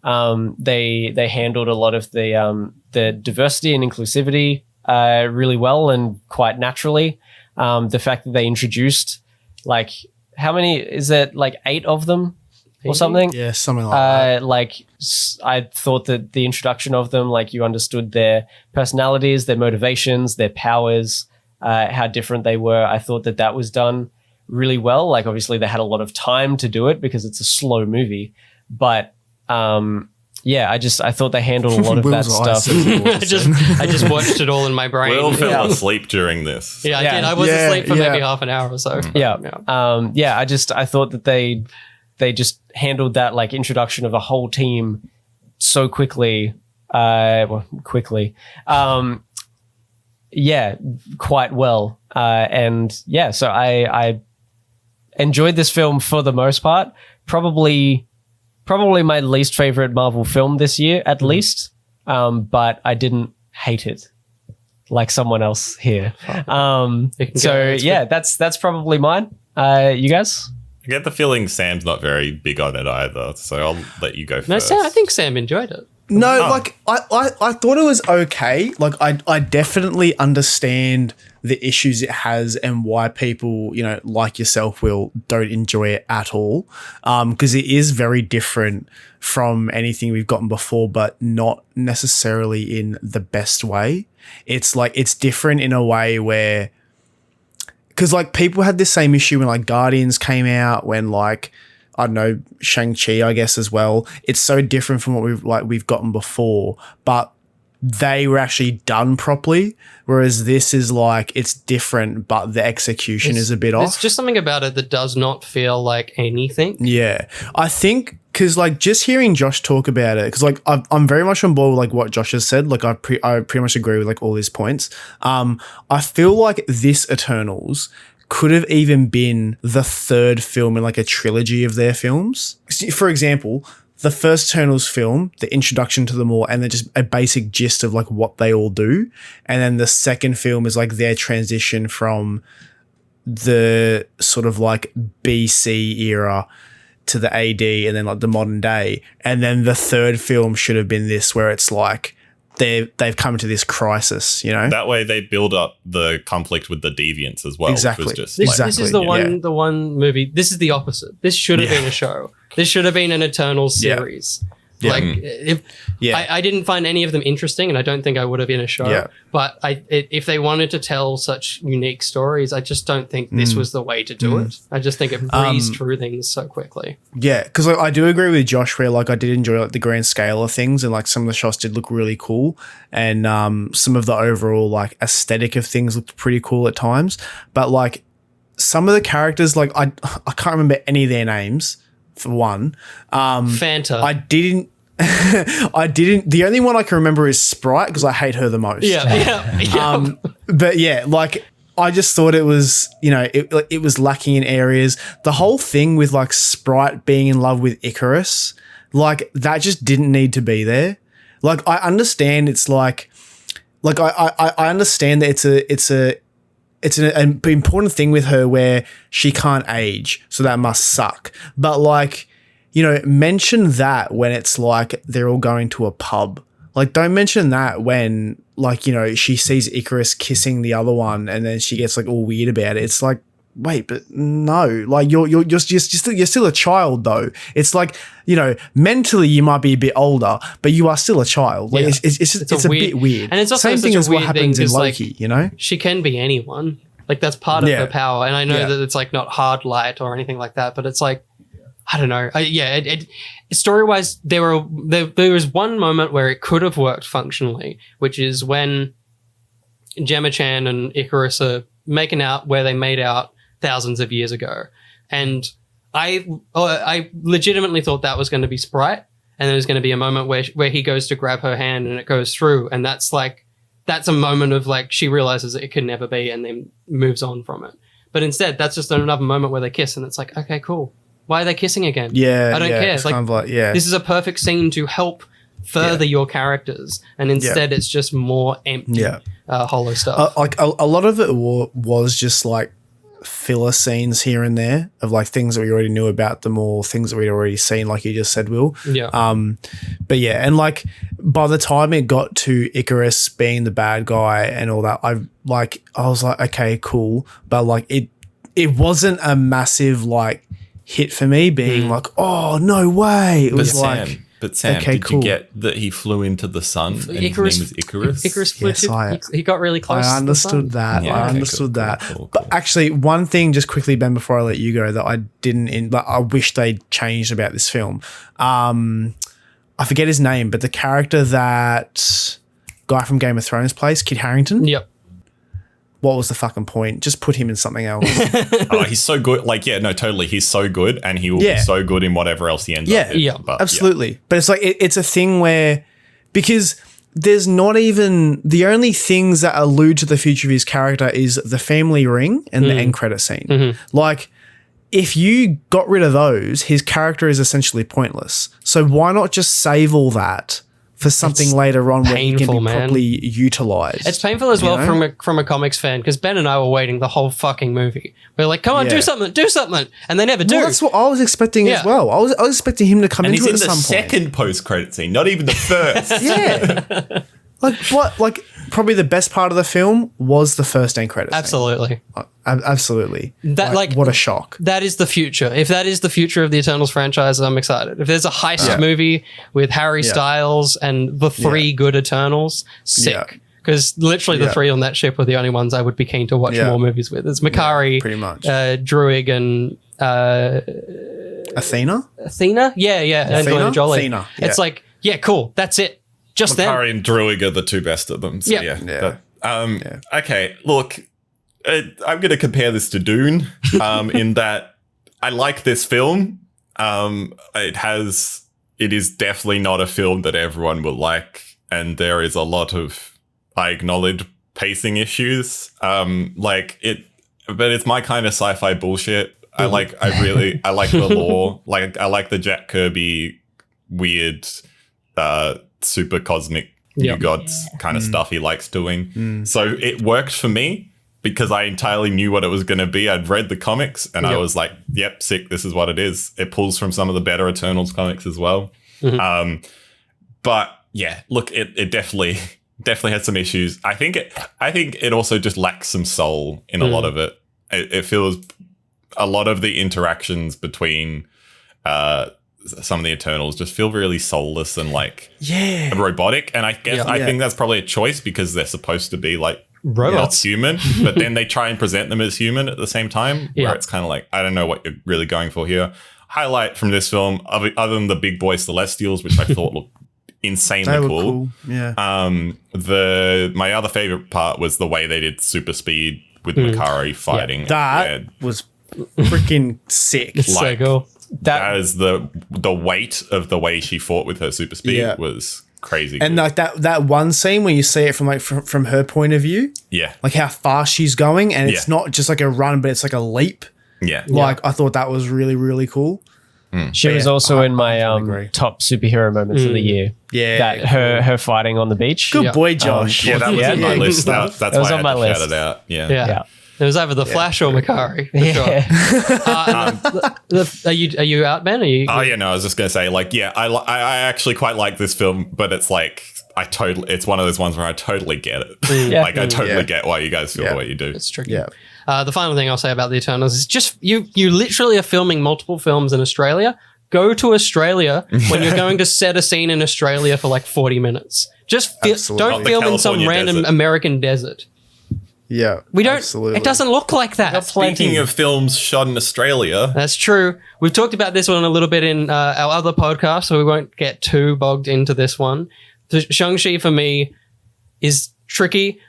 they handled a lot of the diversity and inclusivity really well and quite naturally. The fact that they introduced like how many is it, like 8 of them or something? Yeah, something like that. Like I thought that the introduction of them, like you understood their personalities, their motivations, their powers, how different they were. I thought that was done really well. Like obviously they had a lot of time to do it because it's a slow movie, but I thought they handled a lot of that Will's eyes stuff. I just watched it all in my brain. Will fell asleep during this. Yeah, I did. I was asleep for maybe half an hour or so. I thought that they just handled that like introduction of a whole team so quickly. Quite well. So I enjoyed this film for the most part. Probably my least favorite Marvel film this year, at least. But I didn't hate it like someone else here. That's probably mine. You guys? I get the feeling Sam's not very big on it either, so I'll let you go first. I think Sam enjoyed it. No, like I thought it was okay. Like I definitely understand the issues it has and why people, like yourself, Will, don't enjoy it at all. Because it is very different from anything we've gotten before, but not necessarily in the best way. It's like it's different in a way where, because like people had this same issue when like Guardians came out, when like, I don't know, Shang-Chi, I guess, as well. It's so different from what we've gotten before, but they were actually done properly. Whereas this is like, it's different, but the execution is a bit off. It's just something about it that does not feel like anything. Yeah. I think because like just hearing Josh talk about it, because like I'm very much on board with like what Josh has said. Like I pretty much agree with like all his points. I feel like this Eternals could have even been the third film in like a trilogy of their films. For example, the first Eternals film, the introduction to them all, and then just a basic gist of like what they all do. And then the second film is like their transition from the sort of like BC era to the AD and then like the modern day. And then the third film should have been this, where it's like they've come to this crisis, That way they build up the conflict with the deviants as well. Exactly. Which was just This is the one movie. This is the opposite. This should have been a show. This should have been an Eternals series. Yeah. Like, I didn't find any of them interesting, and I don't think I would have in a show. Yeah. But if they wanted to tell such unique stories, I just don't think this was the way to do it. I just think it breezed through things so quickly. Yeah, because like, I do agree with Josh where like I did enjoy like the grand scale of things, and like some of the shots did look really cool, and some of the overall like aesthetic of things looked pretty cool at times. But like some of the characters, like I can't remember any of their names. For one, Fanta. I didn't. The only one I can remember is Sprite, because I hate her the most. Yeah. But yeah, like I just thought it was, it was lacking in areas. The whole thing with like Sprite being in love with Icarus, like that just didn't need to be there. Like I understand it's like I understand that it's an important thing with her where she can't age, so that must suck. But like, mention that when it's like they're all going to a pub. Like, don't mention that when like, she sees Icarus kissing the other one and then she gets like all weird about it. It's like, wait, but no, like you're still a child though. It's like, mentally you might be a bit older, but you are still a child. Like it's a bit weird. And it's also same thing as what happens in Loki, like, she can be anyone. Like that's part of her power. And I know that it's like not hard light or anything like that, but it's like, I don't know. Story-wise, there was one moment where it could have worked functionally, which is when Gemma Chan and Icarus are making out where they made out thousands of years ago. And I legitimately thought that was going to be Sprite, and there was going to be a moment where he goes to grab her hand and it goes through, and that's a moment of like she realizes it could never be and then moves on from it. But instead, that's just another moment where they kiss, and it's like, okay, cool. Why are they kissing again? Yeah, I don't care. It's kind of like, this is a perfect scene to help further your characters, and instead it's just more empty, hollow stuff. Like a lot of it was just like filler scenes here and there of like things that we already knew about them or things that we'd already seen, like you just said, Will. Yeah. But yeah, and like by the time it got to Icarus being the bad guy and all that, I was like, okay, cool, but like it wasn't a massive like hit for me being like, oh no way. It was Sam, okay, did you get that he flew into the sun and his name was Icarus? Icarus flew he got really close. I understood that. Yeah, I understood that. Cool. But actually, one thing just quickly, Ben, before I let you go, that I didn't, I wish they'd changed about this film. I forget his name, but the character that guy from Game of Thrones plays, Kit Harington. Yep. What was the fucking point? Just put him in something else. Oh, he's so good. Like, yeah, no, totally. He's so good, and he will be so good in whatever else he ends up in. Yeah, But, absolutely. But it's like it's a thing where, because there's not even the only things that allude to the future of his character is the family ring and the end credit scene. Mm-hmm. Like, if you got rid of those, his character is essentially pointless. So why not just save all that for something later on where he can be properly utilized? It's painful as well from a comics fan, because Ben and I were waiting the whole fucking movie. We're like, come on, do something, and they never do. Well, that's what I was expecting as well. I was expecting him to come into it at some point. And he's in the second post-credit scene, not even the first. Yeah. Like probably the best part of the film was the first end credits. Absolutely. Absolutely. That what a shock. That is the future. If that is the future of the Eternals franchise, I'm excited. If there's a heist movie with Harry Styles and the three good Eternals, sick. Because literally the three on that ship were the only ones I would be keen to watch more movies with. It's Makari, pretty much. Druig, and Athena? Yeah. Angelina Jolie. Athena. Yeah. It's like, cool. That's it. Just Makari and Druig are the two best of them. So okay, look, I'm going to compare this to Dune in that I like this film. It is definitely not a film that everyone will like, and there is a lot of, I acknowledge, pacing issues. But it's my kind of sci-fi bullshit. I like the lore. Like, I like the Jack Kirby weird, super cosmic new gods kind of stuff he likes doing. So it worked for me because I entirely knew what it was going to be. I'd read the comics and I was like, yep, sick, this is what it is. It pulls from some of the better Eternals comics as well. But yeah, look, it definitely has some issues. I think it also just lacks some soul in a lot of it. It feels a lot of the interactions between some of the Eternals just feel really soulless and like robotic. And I guess I think that's probably a choice because they're supposed to be like robots, not human, but then they try and present them as human at the same time, where it's kind of like, I don't know what you're really going for here. Highlight from this film, other than the big boy Celestials, which I thought looked insanely cool. Yeah. My other favorite part was the way they did super speed with Makari fighting. That was freaking sick. It's so cool. That is the weight of the way she fought with her super speed was crazy. And like that one scene where you see it from her point of view, like how fast she's going, and it's not just like a run, but it's like a leap. I thought that was really, really cool. She was also in my top superhero moments of the year. Yeah, her fighting on the beach. Good boy, Josh. That was on my list. That's why was I on had my to list. shout it out. Yeah. It was either the Flash or Makari. For sure. Are you out, Ben? I was just gonna say, like, I actually quite like this film, but it's like it's one of those ones where I totally get it. Like, I totally get why you guys feel the way you do. It's tricky. The final thing I'll say about the Eternals is just you literally are filming multiple films in Australia. Go to Australia when you're going to set a scene in Australia for like 40 minutes. Just don't film in some random American desert. Yeah, we don't. Absolutely. It doesn't look like that. Speaking of films shot in Australia, that's true. We've talked about this one a little bit in our other podcast, so we won't get too bogged into this one. The Shang-Chi for me is tricky.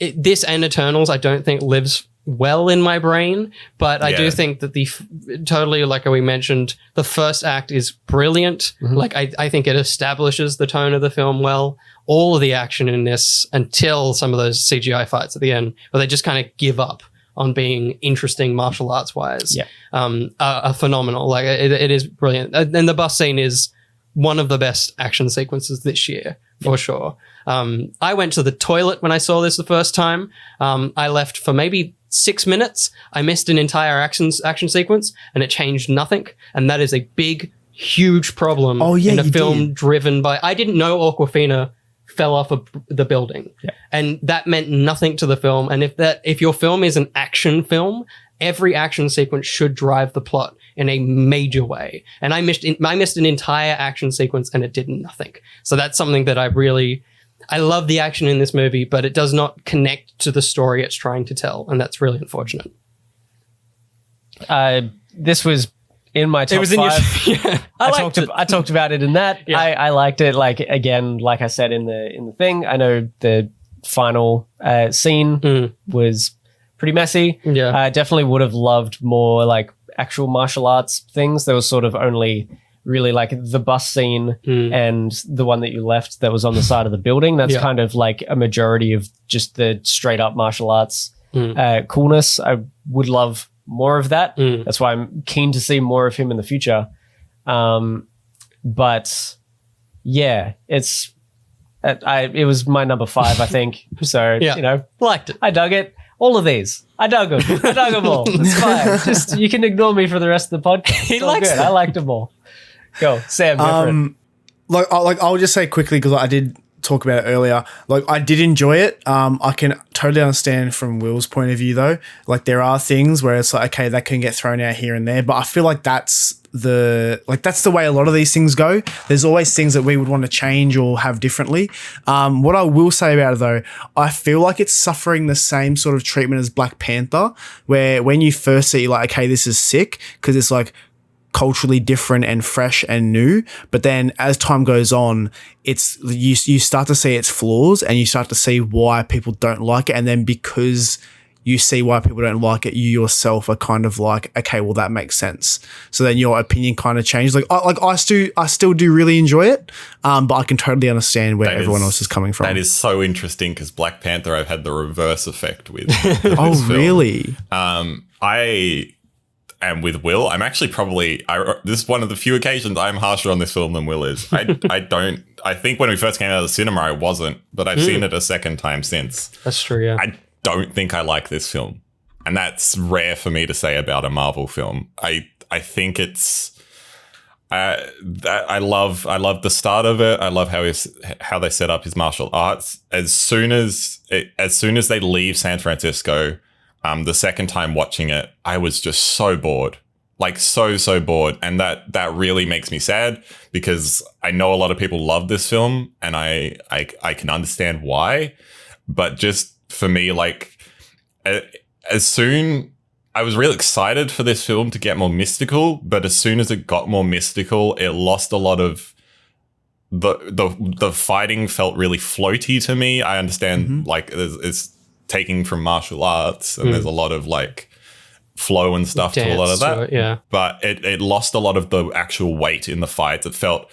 This and Eternals, I don't think lives well in my brain, but I do think that totally, like we mentioned, the first act is brilliant. Like I think it establishes the tone of the film well. All of the action in this, until some of those CGI fights at the end, where they just kind of give up on being interesting martial arts wise, are phenomenal. Like it is brilliant. And the bus scene is one of the best action sequences this year for sure. I went to the toilet when I saw this the first time. I left for maybe 6 minutes. I missed an entire action sequence, and it changed nothing. And that is a big, huge problem in a film driven by. I didn't know Awkwafina fell off of the building, and that meant nothing to the film. And if your film is an action film, every action sequence should drive the plot in a major way. And I missed an entire action sequence, and it did nothing. So that's something that I love the action in this movie, but it does not connect to the story it's trying to tell, and that's really unfortunate. This was in my top It was in your. 5. Yeah, I liked it. I talked about it in that. Yeah. I liked it. Like again, like I said in the thing, I know the final scene was pretty messy. Yeah. I definitely would have loved more like actual martial arts things. There was sort of only really like the bus scene and the one that you left that was on the side of the building. That's kind of like a majority of just the straight up martial arts coolness. I would love more of that. That's why I'm keen to see more of him in the future. But yeah, it was my number 5, I think. So, you know, liked it. I dug it. All of these. I dug them. I dug them all. It's fine. Just, you can ignore me for the rest of the podcast. He likes them. I liked them all. Go, Sam. Go for it. I'll just say quickly because I did talk about it earlier. Like I did enjoy it. I can totally understand from Will's point of view though. Like there are things where it's like, okay, that can get thrown out here and there, but I feel like that's the way a lot of these things go. There's always things that we would want to change or have differently. What I will say about it though, I feel like it's suffering the same sort of treatment as Black Panther, where when you first see like, okay, this is sick because it's like culturally different and fresh and new, but then as time goes on, it's you start to see its flaws and you start to see why people don't like it, and then because you see why people don't like it, you yourself are kind of like, okay, well that makes sense. So then your opinion kind of changes. I still do really enjoy it, but I can totally understand where everyone else is coming from. That is so interesting because Black Panther I've had the reverse effect with. Oh, really? I am with Will. I'm actually this is one of the few occasions I'm harsher on this film than Will is. I think when we first came out of the cinema, I wasn't, but I've seen it a second time since. That's true, yeah. I don't think I like this film. And that's rare for me to say about a Marvel film. I think it's I love the start of it. I love how they set up his martial arts. As soon as they leave San Francisco, the second time watching it, I was just so bored. Like so bored. And that really makes me sad because I know a lot of people love this film and I can understand why. But just for me, like I was really excited for this film to get more mystical, but as soon as it got more mystical, it lost a lot of the fighting felt really floaty to me. I understand like it's taking from martial arts and there's a lot of like flow and stuff to a lot of that. Yeah. But it lost a lot of the actual weight in the fights. It felt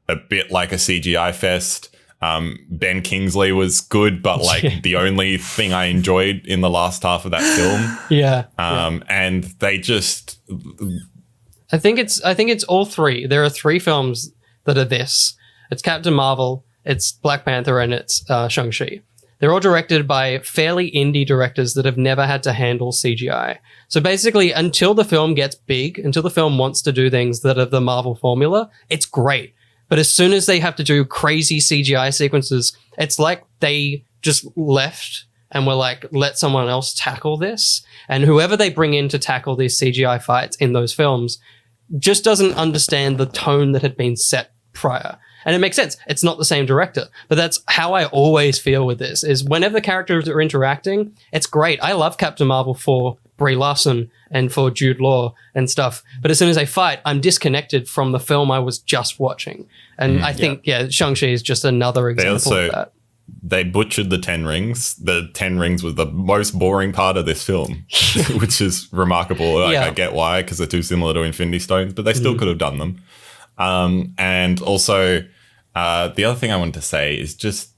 a bit like a CGI fest. Ben Kingsley was good, but like the only thing I enjoyed in the last half of that film. And they just I think it's all three. There are 3 films that are this. It's Captain Marvel, it's Black Panther, and it's Shang-Chi. They're all directed by fairly indie directors that have never had to handle CGI. So basically, until the film gets big, until the film wants to do things that are the Marvel formula, it's great. But as soon as they have to do crazy CGI sequences, it's like they just left and were like, let someone else tackle this. And whoever they bring in to tackle these CGI fights in those films just doesn't understand the tone that had been set prior. And it makes sense. It's not the same director. But that's how I always feel with this, is whenever characters are interacting, it's great. I love Captain Marvel for Brie Larson and for Jude Law and stuff. But as soon as they fight, I'm disconnected from the film I was just watching. And I think, Shang-Chi is just another example of that. They butchered the 10 rings. The 10 rings was the most boring part of this film, which is remarkable. Like, I get why, because they're too similar to Infinity Stones, but they still could have done them. And also, the other thing I wanted to say is just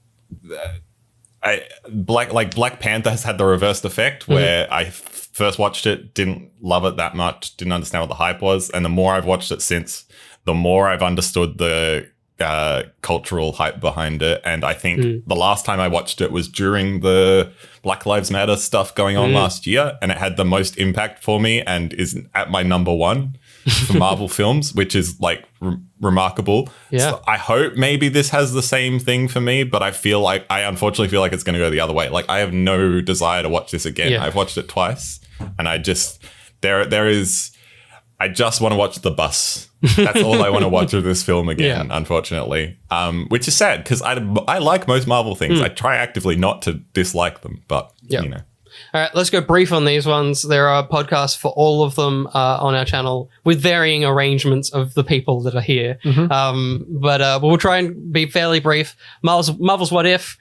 Black Panther has had the reversed effect where I first watched it, didn't love it that much, didn't understand what the hype was. And the more I've watched it since, the more I've understood the cultural hype behind it. And I think the last time I watched it was during the Black Lives Matter stuff going on last year. And it had the most impact for me and is at my number 1 for Marvel films, which is like remarkable. Yeah. So I hope maybe this has the same thing for me, but I unfortunately feel like it's going to go the other way. Like I have no desire to watch this again. I've watched it twice and I just, I just want to watch the bus. That's all I want to watch of this film again, unfortunately. Which is sad because I like most Marvel things. I try actively not to dislike them, but you know. All right, let's go brief on these ones. There are podcasts for all of them on our channel with varying arrangements of the people that are here. But we'll try and be fairly brief. Marvel's What If.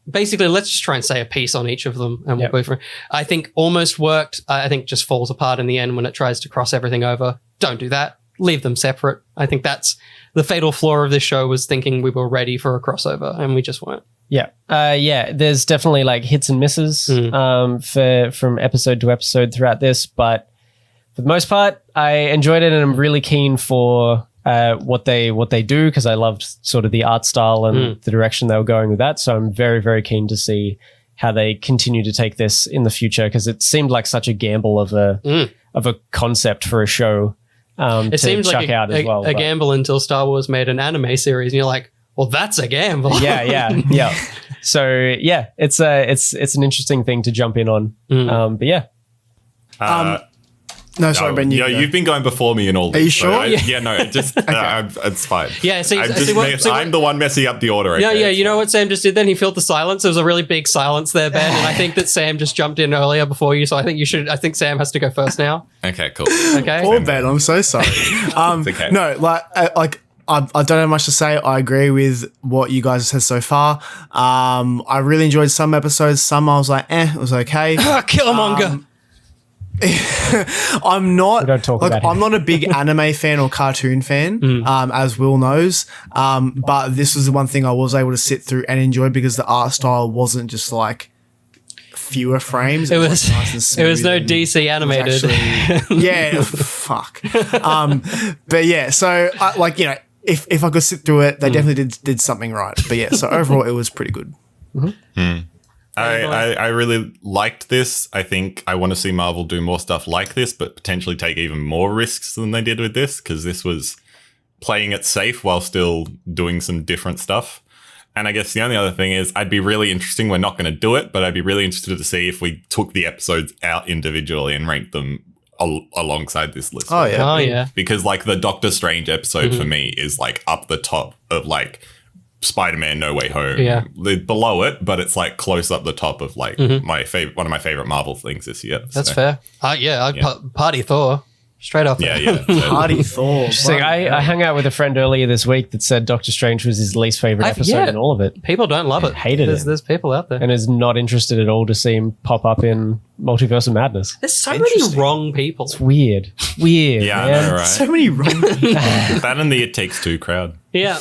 Basically, let's just try and say a piece on each of them, and we'll go for it. I think almost worked. I think just falls apart in the end when it tries to cross everything over. Don't do that. Leave them separate. I think that's the fatal flaw of this show, was thinking we were ready for a crossover, and we just weren't. Yeah. There's definitely like hits and misses from episode to episode throughout this, but for the most part, I enjoyed it, and I'm really keen for what they do, because I loved sort of the art style and the direction they were going with that. So I'm very, very keen to see how they continue to take this in the future, because it seemed like such a gamble of a concept for a show. It seemed like a gamble until Star Wars made an anime series, and you're like, well, that's a gamble. Yeah. So yeah, it's an interesting thing to jump in on. But yeah. No, sorry, Ben. You've been going before me in all this. Are you sure? It's fine. Yeah, I'm the one messing up the order. Yeah. You know what Sam just did then? He filled the silence. There was a really big silence there, Ben, and I think that Sam just jumped in earlier before you, so I think Sam has to go first now. Okay, cool. Okay. Poor Ben, I'm so sorry. It's okay. No, I don't have much to say. I agree with what you guys have said so far. I really enjoyed some episodes. Some I was like, it was okay. Killmonger. I'm not. Don't talk about I'm not a big anime fan or cartoon fan, as Will knows. But this was the one thing I was able to sit through and enjoy, because the art style wasn't just like fewer frames. It was nice and smooth. It was no DC animated. Fuck. But yeah, so if I could sit through it, they definitely did something right. But yeah, so overall, it was pretty good. I really liked this. I think I want to see Marvel do more stuff like this, but potentially take even more risks than they did with this, because this was playing it safe while still doing some different stuff. And I guess the only other thing is, I'd be really interesting. We're not going to do it, but I'd be really interested to see if we took the episodes out individually and ranked them alongside this list. Oh yeah. Because like the Doctor Strange episode for me is like up the top of like Spider-Man No Way Home. Yeah. Below it, but it's like close up the top of like one of my favorite Marvel things this year. That's fair. I'd party Thor. Straight off. Yeah. Party Thor. I hung out with a friend earlier this week that said Doctor Strange was his least favorite episode in all of it. People don't love it. Hated it. There's people out there. And is not interested at all to see him pop up in Multiverse of Madness. There's so many wrong people. It's weird. Yeah, man. I know, right? So many wrong people. That and the It Takes Two crowd. Yeah.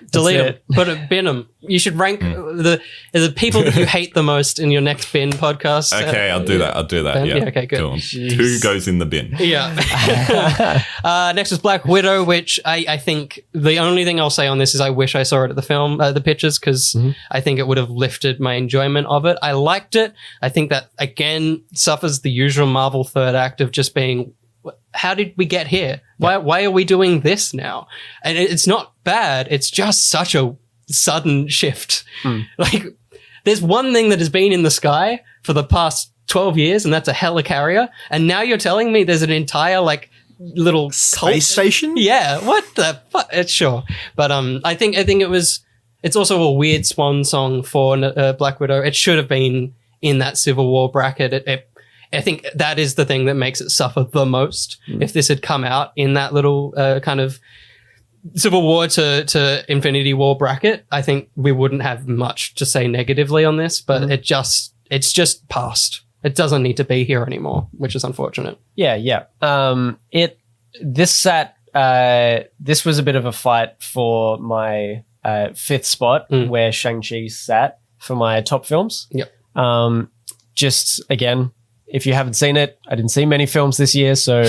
Delete them. Put it, bin them. You should rank the people that you hate the most in your next bin podcast. Okay, I'll do that. Ben? Yeah. Okay, good. Cool. Two goes in the bin. Yeah. Next was Black Widow, which I think the only thing I'll say on this is I wish I saw it at the pictures, because I think it would have lifted my enjoyment of it. I liked it. I think that, again, suffers the usual Marvel third act of just being, how did we get here? Why are we doing this now? And it's not bad. It's just such a sudden shift. Like, there's one thing that has been in the sky for the past 12 years, and that's a helicarrier. And now you're telling me there's an entire, like, little space station? Yeah. What the fuck? It's sure. But I think it's also a weird swan song for Black Widow. It should have been in that Civil War bracket. I think that is the thing that makes it suffer the most. If this had come out in that little kind of Civil War to Infinity War bracket, I think we wouldn't have much to say negatively on this, but it's just past. It doesn't need to be here anymore, which is unfortunate. Yeah. This was a bit of a fight for my fifth spot, where Shang-Chi sat for my top films. Yep. Just again, if you haven't seen it, I didn't see many films this year, so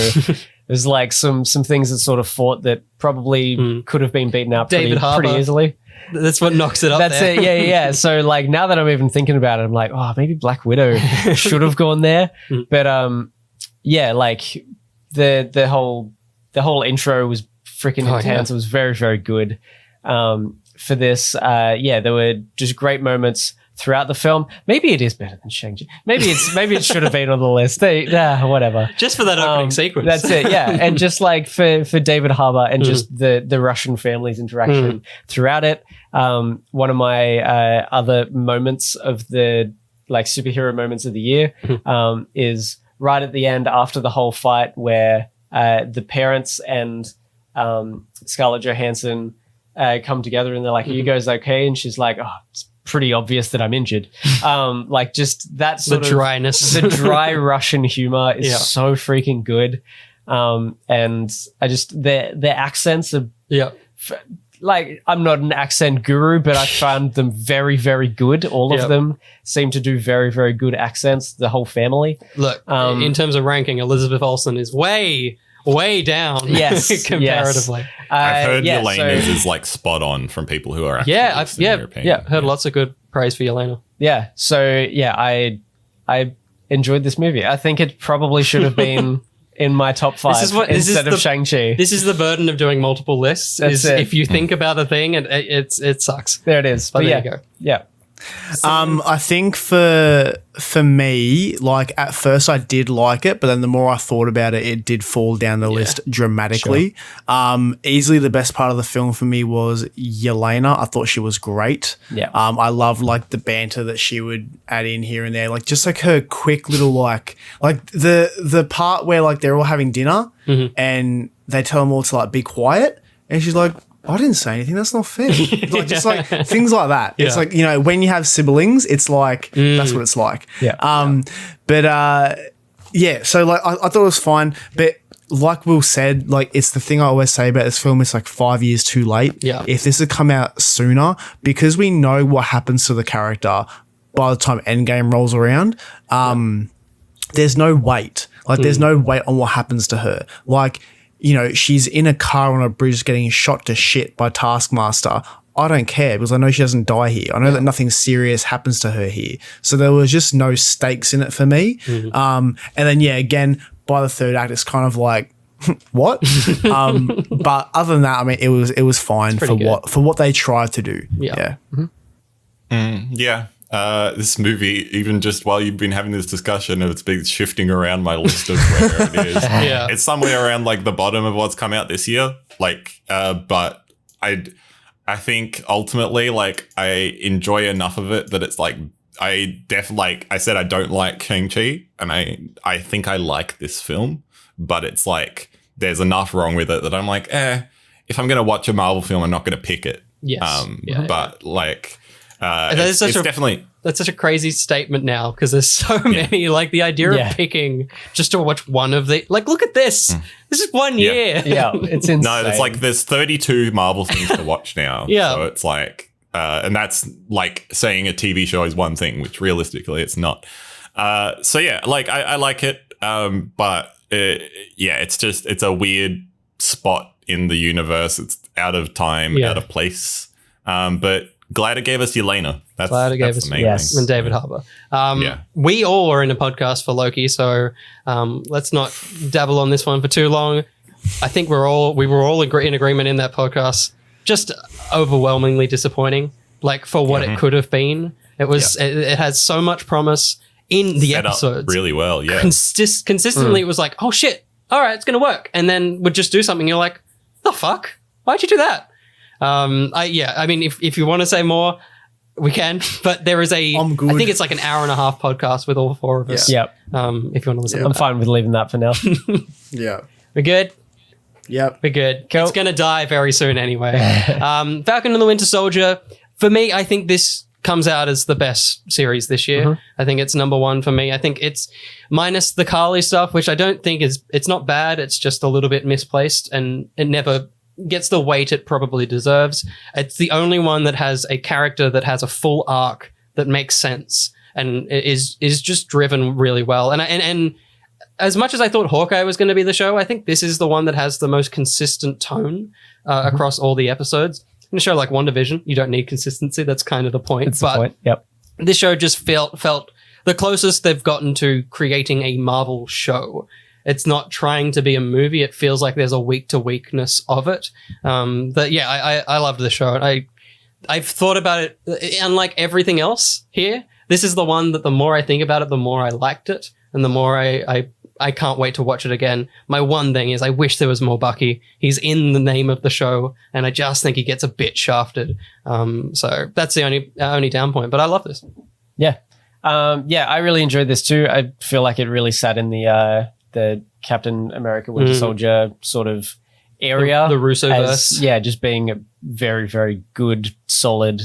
there's like some things that sort of fought that probably could have been beaten out pretty easily. That's what knocks it up. That's there. it. Yeah. So like now that I'm even thinking about it, I'm like, oh, maybe Black Widow should have gone there. But like the whole intro was freaking intense. It was very, very good. For this, there were just great moments throughout the film. Maybe it is better than Shang-Chi. Maybe it should have been on the list. Whatever. Just for that opening sequence. That's it. Yeah. And just like for David Harbour and just the Russian family's interaction throughout it. One of my other moments of the like superhero moments of the year is right at the end after the whole fight where the parents and Scarlett Johansson come together and they're like, "Are you guys okay?" And she's like, "Oh, it's pretty obvious that I'm injured." Like just that sort of dryness, the dry Russian humor is so freaking good. And I just their accents are like, I'm not an accent guru, but I found them very, very good. All of them seem to do very, very good accents. The whole family. Look, in terms of ranking, Elizabeth Olsen is way down. Yes, comparatively. Yes. I've heard Yelena's is like spot on from people who are actually heard lots of good praise for Yelena. Yeah, so I enjoyed this movie. I think it probably should have been in my top 5 instead of Shang-Chi. This is the burden of doing multiple lists. If you think about a thing, and it sucks. There it is. But there you go. Yeah. I think for me, like at first I did like it, but then the more I thought about it, it did fall down the list dramatically. Sure. Easily the best part of the film for me was Yelena. I thought she was great. Yeah. I loved like the banter that she would add in here and there, like just like her quick little like the part where like they're all having dinner and they tell them all to like be quiet, and she's like, "I didn't say anything. That's not fair." Like, just like things like that. It's like, you know, when you have siblings, it's like that's what it's like. Yeah. So like I thought it was fine, but like Will said, like it's the thing I always say about this film. It's like 5 years too late. Yeah. If this had come out sooner, because we know what happens to the character by the time Endgame rolls around, there's no weight. Like there's no weight on what happens to her. Like, you know, she's in a car on a bridge getting shot to shit by Taskmaster. I don't care because I know she doesn't die here. I know that nothing serious happens to her here. So there was just no stakes in it for me. And then, again, by the third act, it's kind of like, what? But other than that, I mean, it was fine for what they tried to do. Yeah. This movie, even just while you've been having this discussion, it's been shifting around my list of where it is. It's somewhere around like the bottom of what's come out this year. Like, but I think ultimately, like, I enjoy enough of it that it's like I said I don't like Shang-Chi, and I think I like this film, but it's like there's enough wrong with it that I'm like, if I'm gonna watch a Marvel film, I'm not gonna pick it. But like. That's such a crazy statement now because there's so many. Like the idea of picking just to watch one of the look at this. This is 1 year. Yeah, it's insane. No, it's like there's 32 Marvel things to watch now. So it's like, and that's like saying a TV show is one thing, which realistically it's not. Like I like it, but it's a weird spot in the universe. It's out of time, out of place. But glad it gave us Yelena. That's the main thing. And David Harbour. We all are in a podcast for Loki, so let's not dabble on this one for too long. I think we were all in agreement in that podcast. Just overwhelmingly disappointing, like for what it could have been. It was. It has so much promise in the episodes. Really well, yeah. Consistently, it was like, oh shit, all right, it's gonna work, and then would just do something. You're like, the fuck? Why'd you do that? I mean, if you want to say more, we can, but there is I think it's like an hour and a half podcast with all 4 of us. Yep. If you want to listen to I'm that. fine with leaving that for now. We're good? Yep. We're good. Cool. It's going to die very soon anyway. Falcon and the Winter Soldier, for me, I think this comes out as the best series this year. I think it's number 1 for me. I think it's minus the Carly stuff, which I don't think it's not bad. It's just a little bit misplaced and it never gets the weight it probably deserves. It's the only one that has a character that has a full arc that makes sense and is just driven really well. And as much as I thought Hawkeye was going to be the show, I think this is the one that has the most consistent tone across all the episodes. In a show like WandaVision, you don't need consistency. That's kind of the point. That's the point. Yep. This show just felt the closest they've gotten to creating a Marvel show. It's not trying to be a movie. It feels like there's a weak to weakness of it. But yeah, I loved the show. I've thought about it. Unlike everything else here, this is the one that the more I think about it, the more I liked it, and the more I can't wait to watch it again. My one thing is I wish there was more Bucky. He's in the name of the show, and I just think he gets a bit shafted. So that's the only down point. But I love this. Yeah. Yeah, I really enjoyed this too. I feel like it really sat in the Captain America Winter Soldier sort of area. The Russoverse. Yeah, just being a very, very good, solid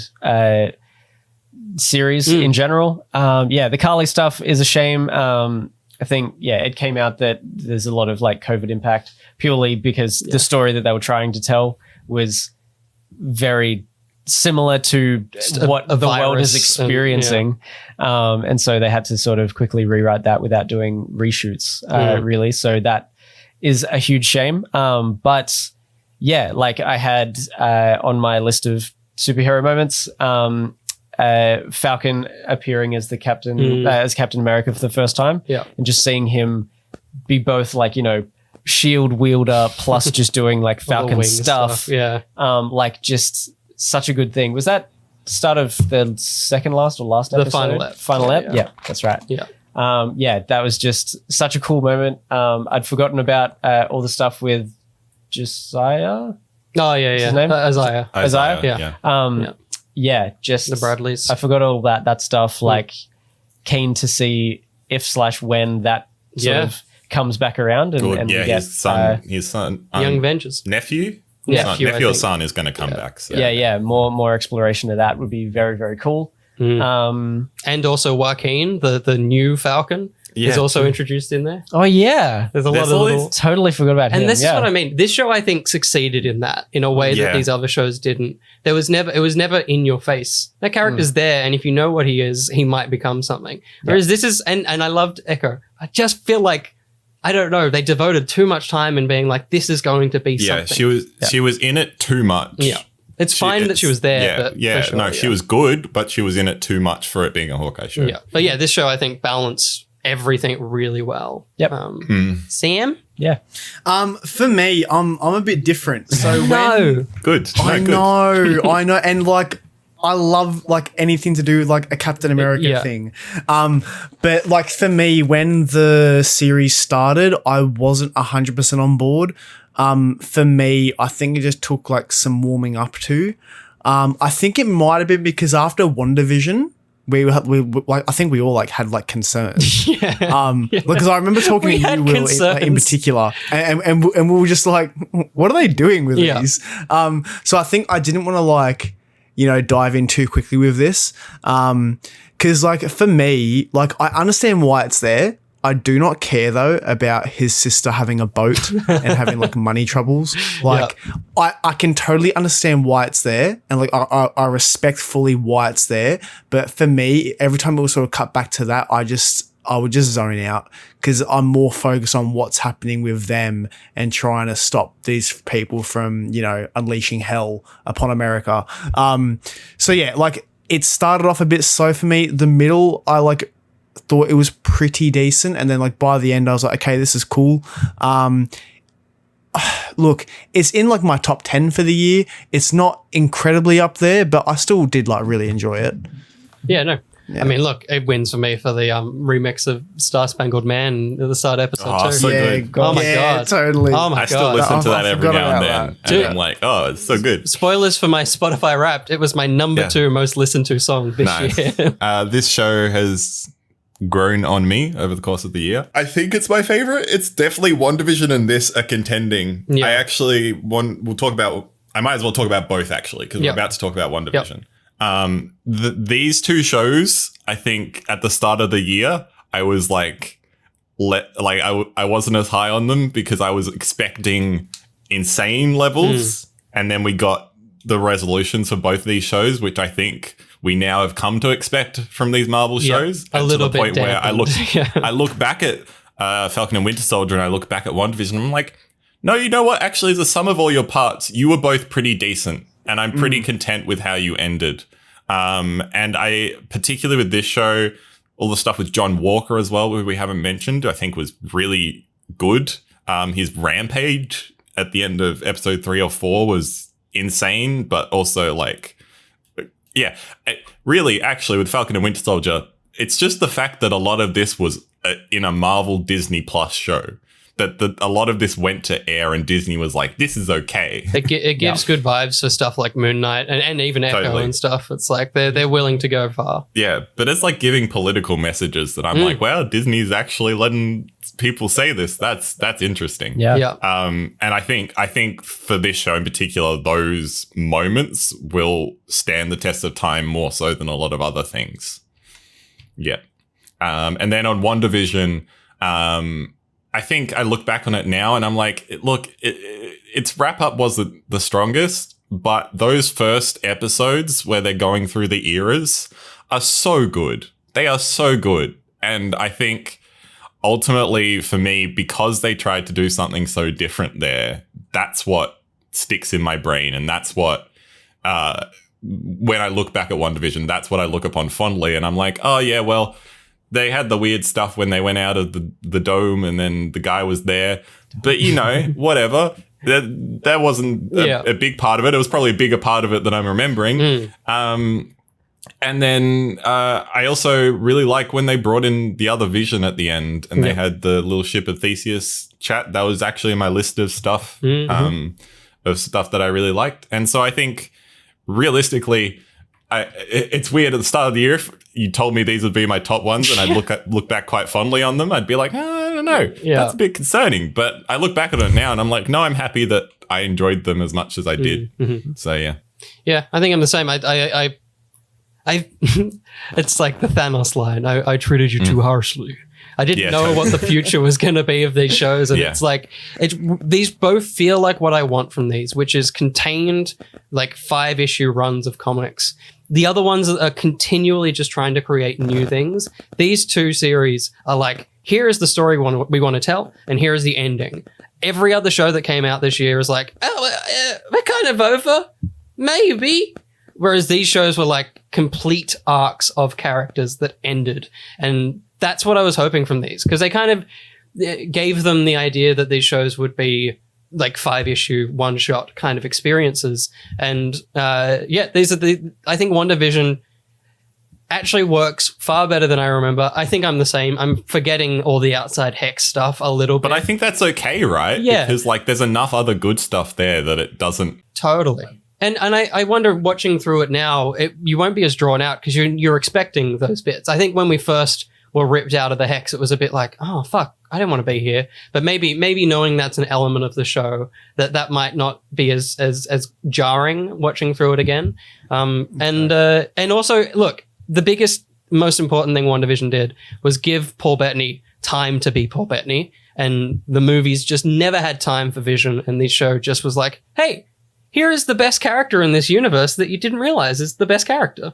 series in general. Yeah, the Carly stuff is a shame. I think, it came out that there's a lot of like COVID impact purely because the story that they were trying to tell was very similar to what the world is experiencing. And so they had to sort of quickly rewrite that without doing reshoots, really. So that is a huge shame. But yeah, like I had on my list of superhero moments, Falcon appearing as the Captain, as Captain America for the first time. Yeah. And just seeing him be both like, shield wielder plus just doing like Falcon stuff. Yeah. Like just such a good thing. Was that start of the second last or last episode? The final ep. Final ep? Yeah, that's right. Yeah. That was just such a cool moment. I'd forgotten about all the stuff with Josiah. Oh, yeah. His name? Isaiah. Yeah. Yeah, just the Bradleys. I forgot all that stuff. Like, keen to see if/when that sort of comes back around and we get his son, Young Vengers. nephew or son is going to come back. So. More exploration of that would be very, very cool. And also Joaquin, the new Falcon, is also introduced in there. Oh yeah, there's a lot of little. Totally forgot about him. And this is what I mean. This show, I think, succeeded in that in a way that these other shows didn't. It was never in your face. That character's there, and if you know what he is, he might become something. Whereas this is, and I loved Echo. I just feel like, I don't know, they devoted too much time in being like, this is going to be something. She was in it too much. Yeah. It's fine that she was there. She was good, but she was in it too much for it being a Hawkeye show. Yeah. But yeah, this show, I think, balanced everything really well. Yep. Sam? Yeah. For me, I'm a bit different. So Good. I know. And like, I love like anything to do with like a Captain America thing. But like for me, when the series started, I wasn't 100% on board. For me, I think it just took like some warming up to. I think it might have been because after WandaVision, I think we all like had like concerns. Because I remember talking to you, Will, in particular, and we were just like, what are they doing with these? So I think I didn't want to like, dive in too quickly with this. Because like for me, like I understand why it's there. I do not care though about his sister having a boat and having like money troubles. Like I can totally understand why it's there, and like I respect fully why it's there. But for me, every time it was sort of cut back to that, I would just zone out because I'm more focused on what's happening with them and trying to stop these people from, unleashing hell upon America. So yeah, like it started off a bit slow for me. The middle, I like thought it was pretty decent, and then like by the end I was like, okay, this is cool. Look, it's in like my top 10 for the year. It's not incredibly up there, but I still did like really enjoy it. I mean, look, it wins for me for the remix of Star Spangled Man at the start episode too. So good. Oh my god, totally. Oh my god, I still listen to that every now and then, Dude, and I'm like, oh, it's so good. Spoilers for my Spotify Wrapped. It was my number 2 most listened to song this year. This show has grown on me over the course of the year. I think it's my favorite. It's definitely WandaVision and this are contending. I actually we'll talk about. I might as well talk about both actually because we're about to talk about WandaVision. These two shows, I think at the start of the year, I was like, I wasn't as high on them because I was expecting insane levels, and then we got the resolutions for both of these shows, which I think we now have come to expect from these Marvel shows. A little to the point bit where dampened. I look back at Falcon and Winter Soldier, and I look back at WandaVision, and I'm like, no, you know what? Actually, the sum of all your parts, you were both pretty decent, and I'm pretty content with how you ended. And I, particularly with this show, all the stuff with John Walker as well, who we haven't mentioned, I think was really good. His rampage at the end of episode 3 or 4 was insane, but also like, really, actually, with Falcon and Winter Soldier, it's just the fact that a lot of this was in a Marvel Disney Plus show. that a lot of this went to air and Disney was like, this is okay. It gives good vibes for stuff like Moon Knight and even Echo and stuff. It's like they're willing to go far. Yeah, but it's like giving political messages that I'm like, wow, Disney's actually letting people say this. That's interesting. Yeah. And I think for this show in particular, those moments will stand the test of time more so than a lot of other things. Yeah. And then on WandaVision, I think I look back on it now and I'm like, its wrap up was the strongest, but those first episodes where they're going through the eras are so good. They are so good. And I think ultimately for me, because they tried to do something so different there, that's what sticks in my brain. And that's what, when I look back at WandaVision, that's what I look upon fondly. And I'm like, oh yeah, well, they had the weird stuff when they went out of the dome and then the guy was there. But, you know, whatever. That wasn't a big part of it. It was probably a bigger part of it than I'm remembering. And then I also really like when they brought in the other Vision at the end and they had the little ship of Theseus chat. That was actually in my list of stuff, of stuff that I really liked. And so I think realistically, it's weird at the start of the year, if you told me these would be my top ones and I'd look back quite fondly on them, I'd be like, I don't know. That's a bit concerning. But I look back at it now and I'm like, no, I'm happy that I enjoyed them as much as I did. So, yeah. Yeah, I think I'm the same. I it's like the Thanos line. I treated you too harshly. I didn't know what the future was going to be of these shows. And it's like, these both feel like what I want from these, which is contained like 5-issue runs of comics. The other ones are continually just trying to create new things. These two series are like, here is the story we want to tell, and here is the ending. Every other show that came out this year is like, we're kind of over. Maybe. Whereas these shows were like complete arcs of characters that ended. And that's what I was hoping from these, because they kind of gave them the idea that these shows would be like 5-issue, one-shot kind of experiences. And these are I think WandaVision actually works far better than I remember. I think I'm the same. I'm forgetting all the outside hex stuff a little bit. But I think that's okay, right? Yeah. Because like there's enough other good stuff there that it doesn't. Totally. And I wonder, watching through it now, you won't be as drawn out because you're expecting those bits. I think when we first were ripped out of the hex, it was a bit like, oh, fuck, I don't want to be here. But maybe knowing that's an element of the show, that might not be as jarring watching through it again. And also, look, the biggest, most important thing WandaVision did was give Paul Bettany time to be Paul Bettany. And the movies just never had time for Vision. And this show just was like, hey, here is the best character in this universe that you didn't realize is the best character.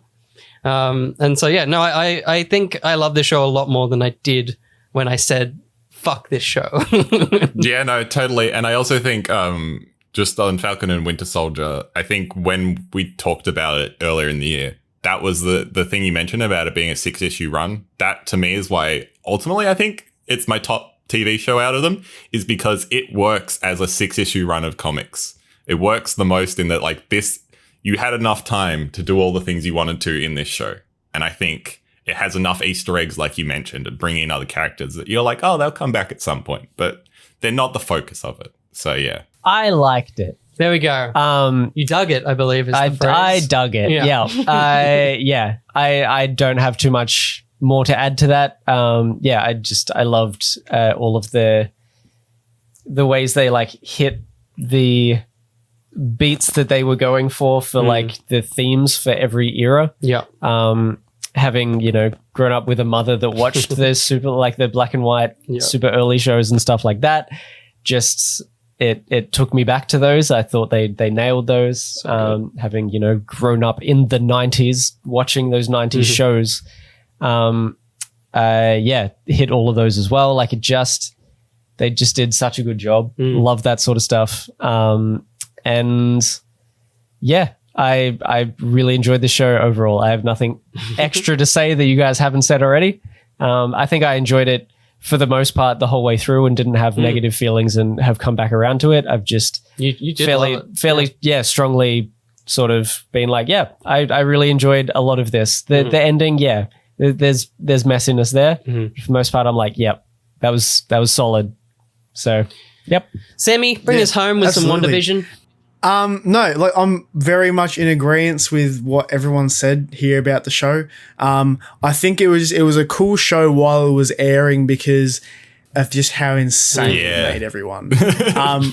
And so, I think I love this show a lot more than I did when I said, fuck this show. Yeah, no, totally. And I also think just on Falcon and Winter Soldier, I think when we talked about it earlier in the year, that was the thing you mentioned about it being a 6-issue run. That to me is why ultimately I think it's my top TV show out of them, is because it works as a 6-issue run of comics. It works the most in that like this, you had enough time to do all the things you wanted to in this show. And I think it has enough Easter eggs, like you mentioned, and bring in other characters that you're like, oh, they'll come back at some point, but they're not the focus of it. So, yeah. I liked it. There we go. You dug it, I believe, is the phrase. I dug it. Yeah. I don't have too much more to add to that. I loved all of the ways they like hit the beats that they were going for like the themes for every era. Yeah. Having, grown up with a mother that watched the super, like the black and white super early shows and stuff like that, just it took me back to those. I thought they nailed those. Having, grown up in the 90s, watching those 90s shows, hit all of those as well. Like they just did such a good job. Love that sort of stuff. And yeah, I really enjoyed the show overall. I have nothing extra to say that you guys haven't said already. I think I enjoyed it for the most part the whole way through and didn't have negative feelings and have come back around to it. I've just you did fairly strongly sort of been like, I really enjoyed a lot of this. The ending, there's messiness there. For the most part, I'm like, that was solid. So, yep. Sammy, bring us home with absolutely. some WandaVision. No, like I'm very much in agreement with what everyone said here about the show. I think it was a cool show while it was airing because of just how insane it made everyone.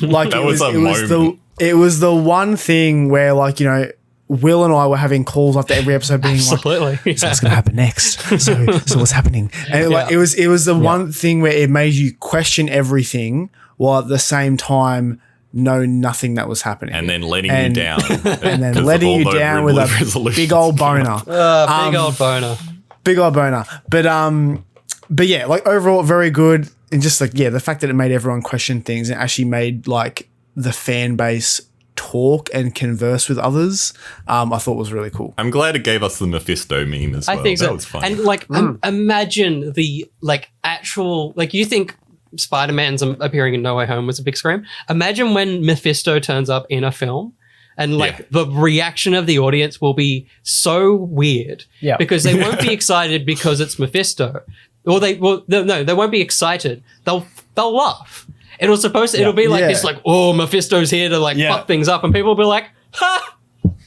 Like it was the one thing where, like, you know, Will and I were having calls after every episode being Absolutely. like, so what's going to happen next? So what's happening? And like it was the one thing where it made you question everything while at the same time know nothing that was happening. And then letting you down. And then letting you down with a big old boner. Big old boner. Big old boner. But yeah, like overall very good. And just like, the fact that it made everyone question things and actually made like the fan base talk and converse with others, I thought was really cool. I'm glad it gave us the Mephisto meme as well. I think so. That was fun. And like, imagine the like actual, like, you think Spider-Man's appearing in No Way Home was a big scream. Imagine when Mephisto turns up in a film and like the reaction of the audience will be so weird because they won't be excited because it's Mephisto, or they won't be excited. They'll laugh. It'll be like this, like, oh, Mephisto's here to like fuck things up, and people will be like, ha!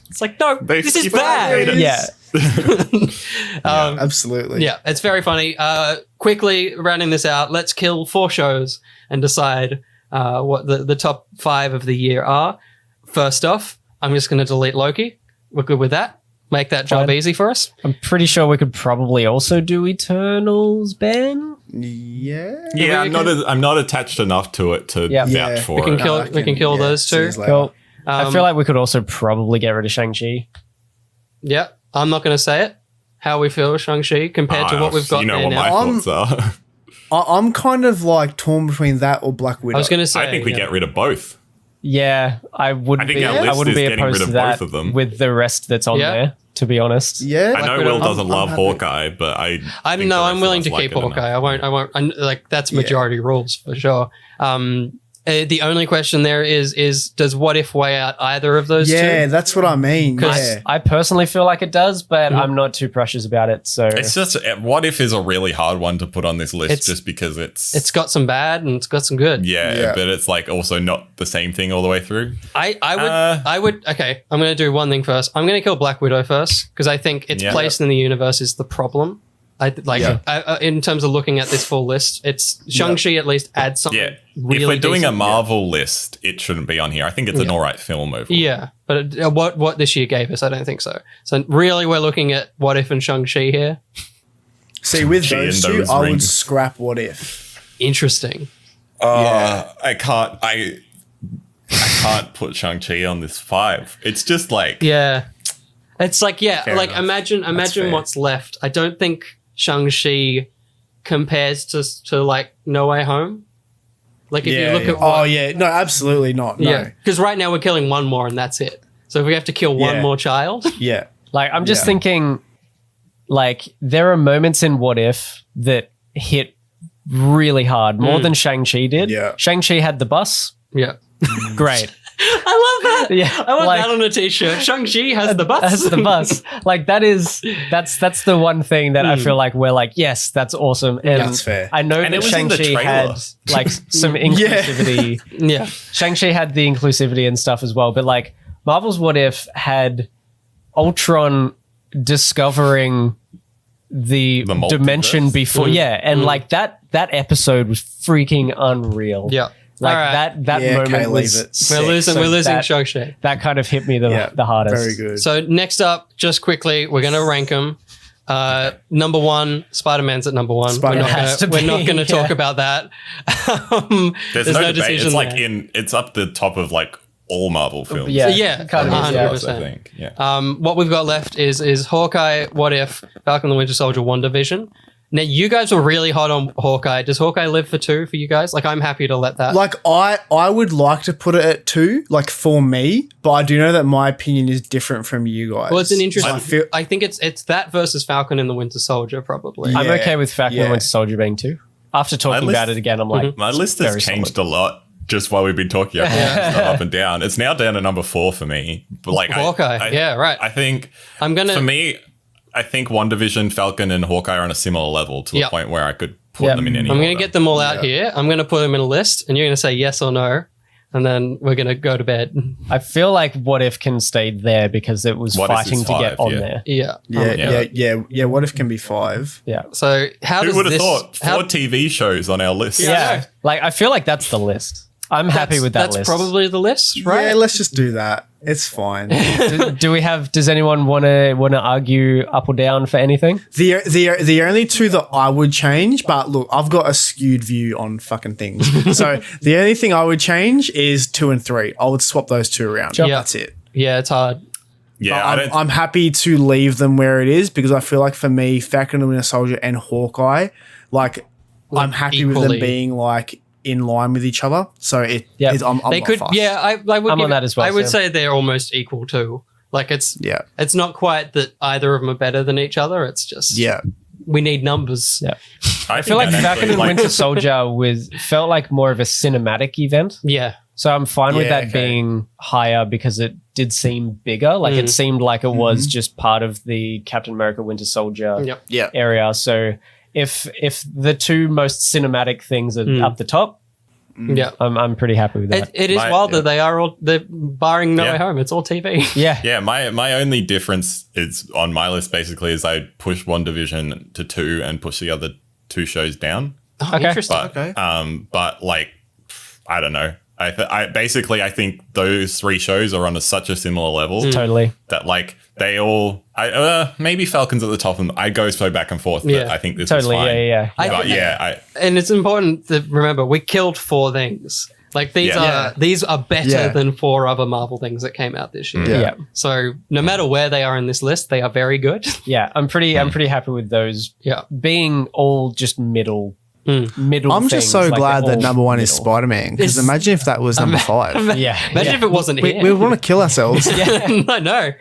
It's like, no, this is bad. Absolutely. Yeah, it's very funny. Quickly rounding this out, let's kill 4 shows and decide what the top 5 of the year are. First off, I'm just going to delete Loki. We're good with that. Make that job easy for us. I'm pretty sure we could probably also do Eternals, Ben. Yeah. Yeah, I'm not attached enough to it to vouch for we it. can kill those 2. Cool. I feel like we could also probably get rid of Shang-Chi. Yeah, I'm not going to say it. How we feel with Shang-Chi compared to what we've got there what now. my thoughts are. I'm kind of like torn between that or Black Widow. I was going to say, I think we get rid of both. Yeah, I wouldn't be opposed to that of them. with the rest that's on there, to be honest. Yeah. I know Will doesn't love Hawkeye, but I'm willing to keep Hawkeye. I won't like, that's majority rules for sure. The only question there is does What If weigh out either of those two? Yeah, that's what I mean. I personally feel like it does, but I'm not too precious about it. So it's just, What If is a really hard one to put on this list just because it's got some bad and it's got some good. Yeah, but it's like also not the same thing all the way through. I would okay, I'm going to do one thing first. I'm going to kill Black Widow first because I think its place in the universe is the problem. In terms of looking at this full list, it's Shang-Chi at least adds something. Yeah, really if we're doing decent. a Marvel list, it shouldn't be on here. I think it's an alright film overall. Yeah, but what this year gave us, I don't think so. So really, we're looking at What If and Shang-Chi here. See, with those two, I would scrap What If. Interesting. I can't put Shang-Chi on this 5. It's just like it's like Fair enough. Imagine what's left. I don't think Shang-Chi compares to like No Way Home. Like if you look at no, absolutely not. No. Yeah, because right now we're killing one more and that's it. So if we have to kill one more child, like I'm just thinking, like there are moments in What If that hit really hard, more than Shang-Chi did. Yeah, Shang-Chi had the bus. Yeah, great. I love that. Yeah, I want that on a t-shirt. Shang-Chi has the bus. Has the bus. Like that's the one thing that I feel like we're like, yes, that's awesome. And that's fair. I know that Shang-Chi had like some inclusivity. Yeah. Shang-Chi had the inclusivity and stuff as well. But like Marvel's What If had Ultron discovering the dimension before. Yeah. And like that episode was freaking unreal. Yeah. Like that moment was sick. We're losing Shang-Chi. That kind of hit me the hardest. Very good. So next up, just quickly, we're going to rank them. Number 1, Spider-Man's at number 1. We're not going to talk about that. There's no decision. It's like it's up the top of like all Marvel films. Yeah, kind of 100%. I think. Yeah. What we've got left is Hawkeye, What If, Falcon and the Winter Soldier, WandaVision. Now, you guys were really hot on Hawkeye. Does Hawkeye live for 2 for you guys? Like, I'm happy to let that. Like, I would like to put it at 2, like, for me, but I do know that my opinion is different from you guys. Well, it's an interesting... I think it's that versus Falcon and the Winter Soldier, probably. I'm okay with Falcon and Winter Soldier being 2. After talking about it again, I'm like... My list has changed a lot just while we've been talking about it, up and down. It's now down to number 4 for me. But like Hawkeye, right. I think... For me... I think WandaVision, Falcon, and Hawkeye are on a similar level to the point where I could put them in any I'm order. going to get them all out here. I'm going to put them in a list, and you're going to say yes or no, and then we're going to go to bed. I feel like What If can stay there because it was What If fighting is to get 5, on yeah. there. Yeah. What if can be 5? Yeah. So how Who does would have this... thought 4 TV shows on our list? Yeah. Like, I feel like that's the list. I'm happy with that list. That's probably the list, right? Yeah, let's just do that. It's fine. Does anyone want to argue up or down for anything? The only 2 that I would change, but look, I've got a skewed view on fucking things. So the only thing I would change is 2 and 3. I would swap those 2 around. Yep. That's it. Yeah, it's hard. Yeah, I'm happy to leave them where it is because I feel like for me, Falcon and Winter Soldier and Hawkeye, like I'm happy with equally. them being like in line with each other. So I'm They not could, fussed. yeah. I would. I'm on that as well, I would Sam. say they're almost equal too. Like it's not quite that either of them are better than each other. It's just we need numbers. Yeah. I feel like Falcon and Winter Soldier felt like more of a cinematic event. Yeah. So I'm fine with that being higher because it did seem bigger. Like it seemed like it was just part of the Captain America Winter Soldier area. So if the 2 most cinematic things are up the top, I'm pretty happy with that. It is wild that they're barring No Way Home. It's all TV. Yeah. My only difference is on my list basically is I push WandaVision to 2 and push the other 2 shows down. Oh, interesting. But like, I don't know. I think those 3 shows are on such a similar level. Totally. That like they all, maybe Falcon's at the top, and I go so back and forth. But I think this is fine. Yeah. And it's important to remember we killed 4 things. Like these are better than 4 other Marvel things that came out this year. Yeah. So no matter where they are in this list, they are very good. Yeah, I'm pretty happy with those. Yeah. Being all just middle. I'm just so glad that number 1 is Spider-Man because imagine if that was number 5. Yeah. Imagine if it wasn't here. We want to kill ourselves. I know.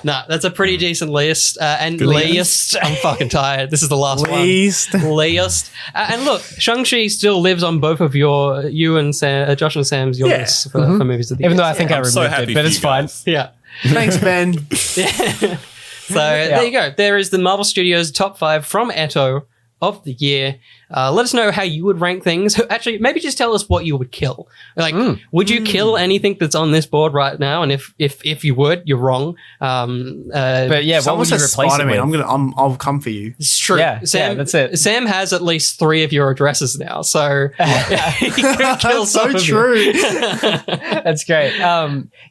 Nah, that's a pretty decent list. And least, I'm fucking tired. This is the last one. Least. And look, Shang-Chi still lives on both of you and Sam, Josh and Sam's lists for movies of the year. Even though I think I removed so happy it, but for it's you fine. guys. Yeah. Thanks, Ben. So there you go. There is the Marvel Studios top 5 from ETTO of the year. Let us know how you would rank things. Actually, maybe just tell us what you would kill. Like, would you kill anything that's on this board right now? And if you would, you're wrong. But yeah, what would you replace Spider-Man, it with? I'll come for you. It's true. Yeah, Sam, that's it. Sam has at least 3 of your addresses now, so he could kill That's so some of true. That's great.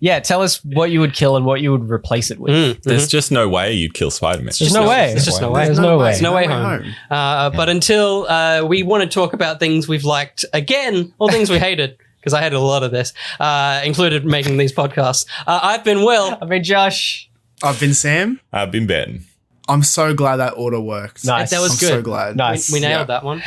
Yeah, tell us what you would kill and what you would replace it with. There's just no way you'd kill Spider-Man. There's no way. There's just no way. There's no way. There's no way home. But until we want to talk about things we've liked again, or things we hated, because I hated a lot of this, included making these podcasts. I've been Will. I've been Josh. I've been Sam. I've been Ben. I'm so glad that order worked. Nice. That was I'm good. so glad. Nice. We nailed that one.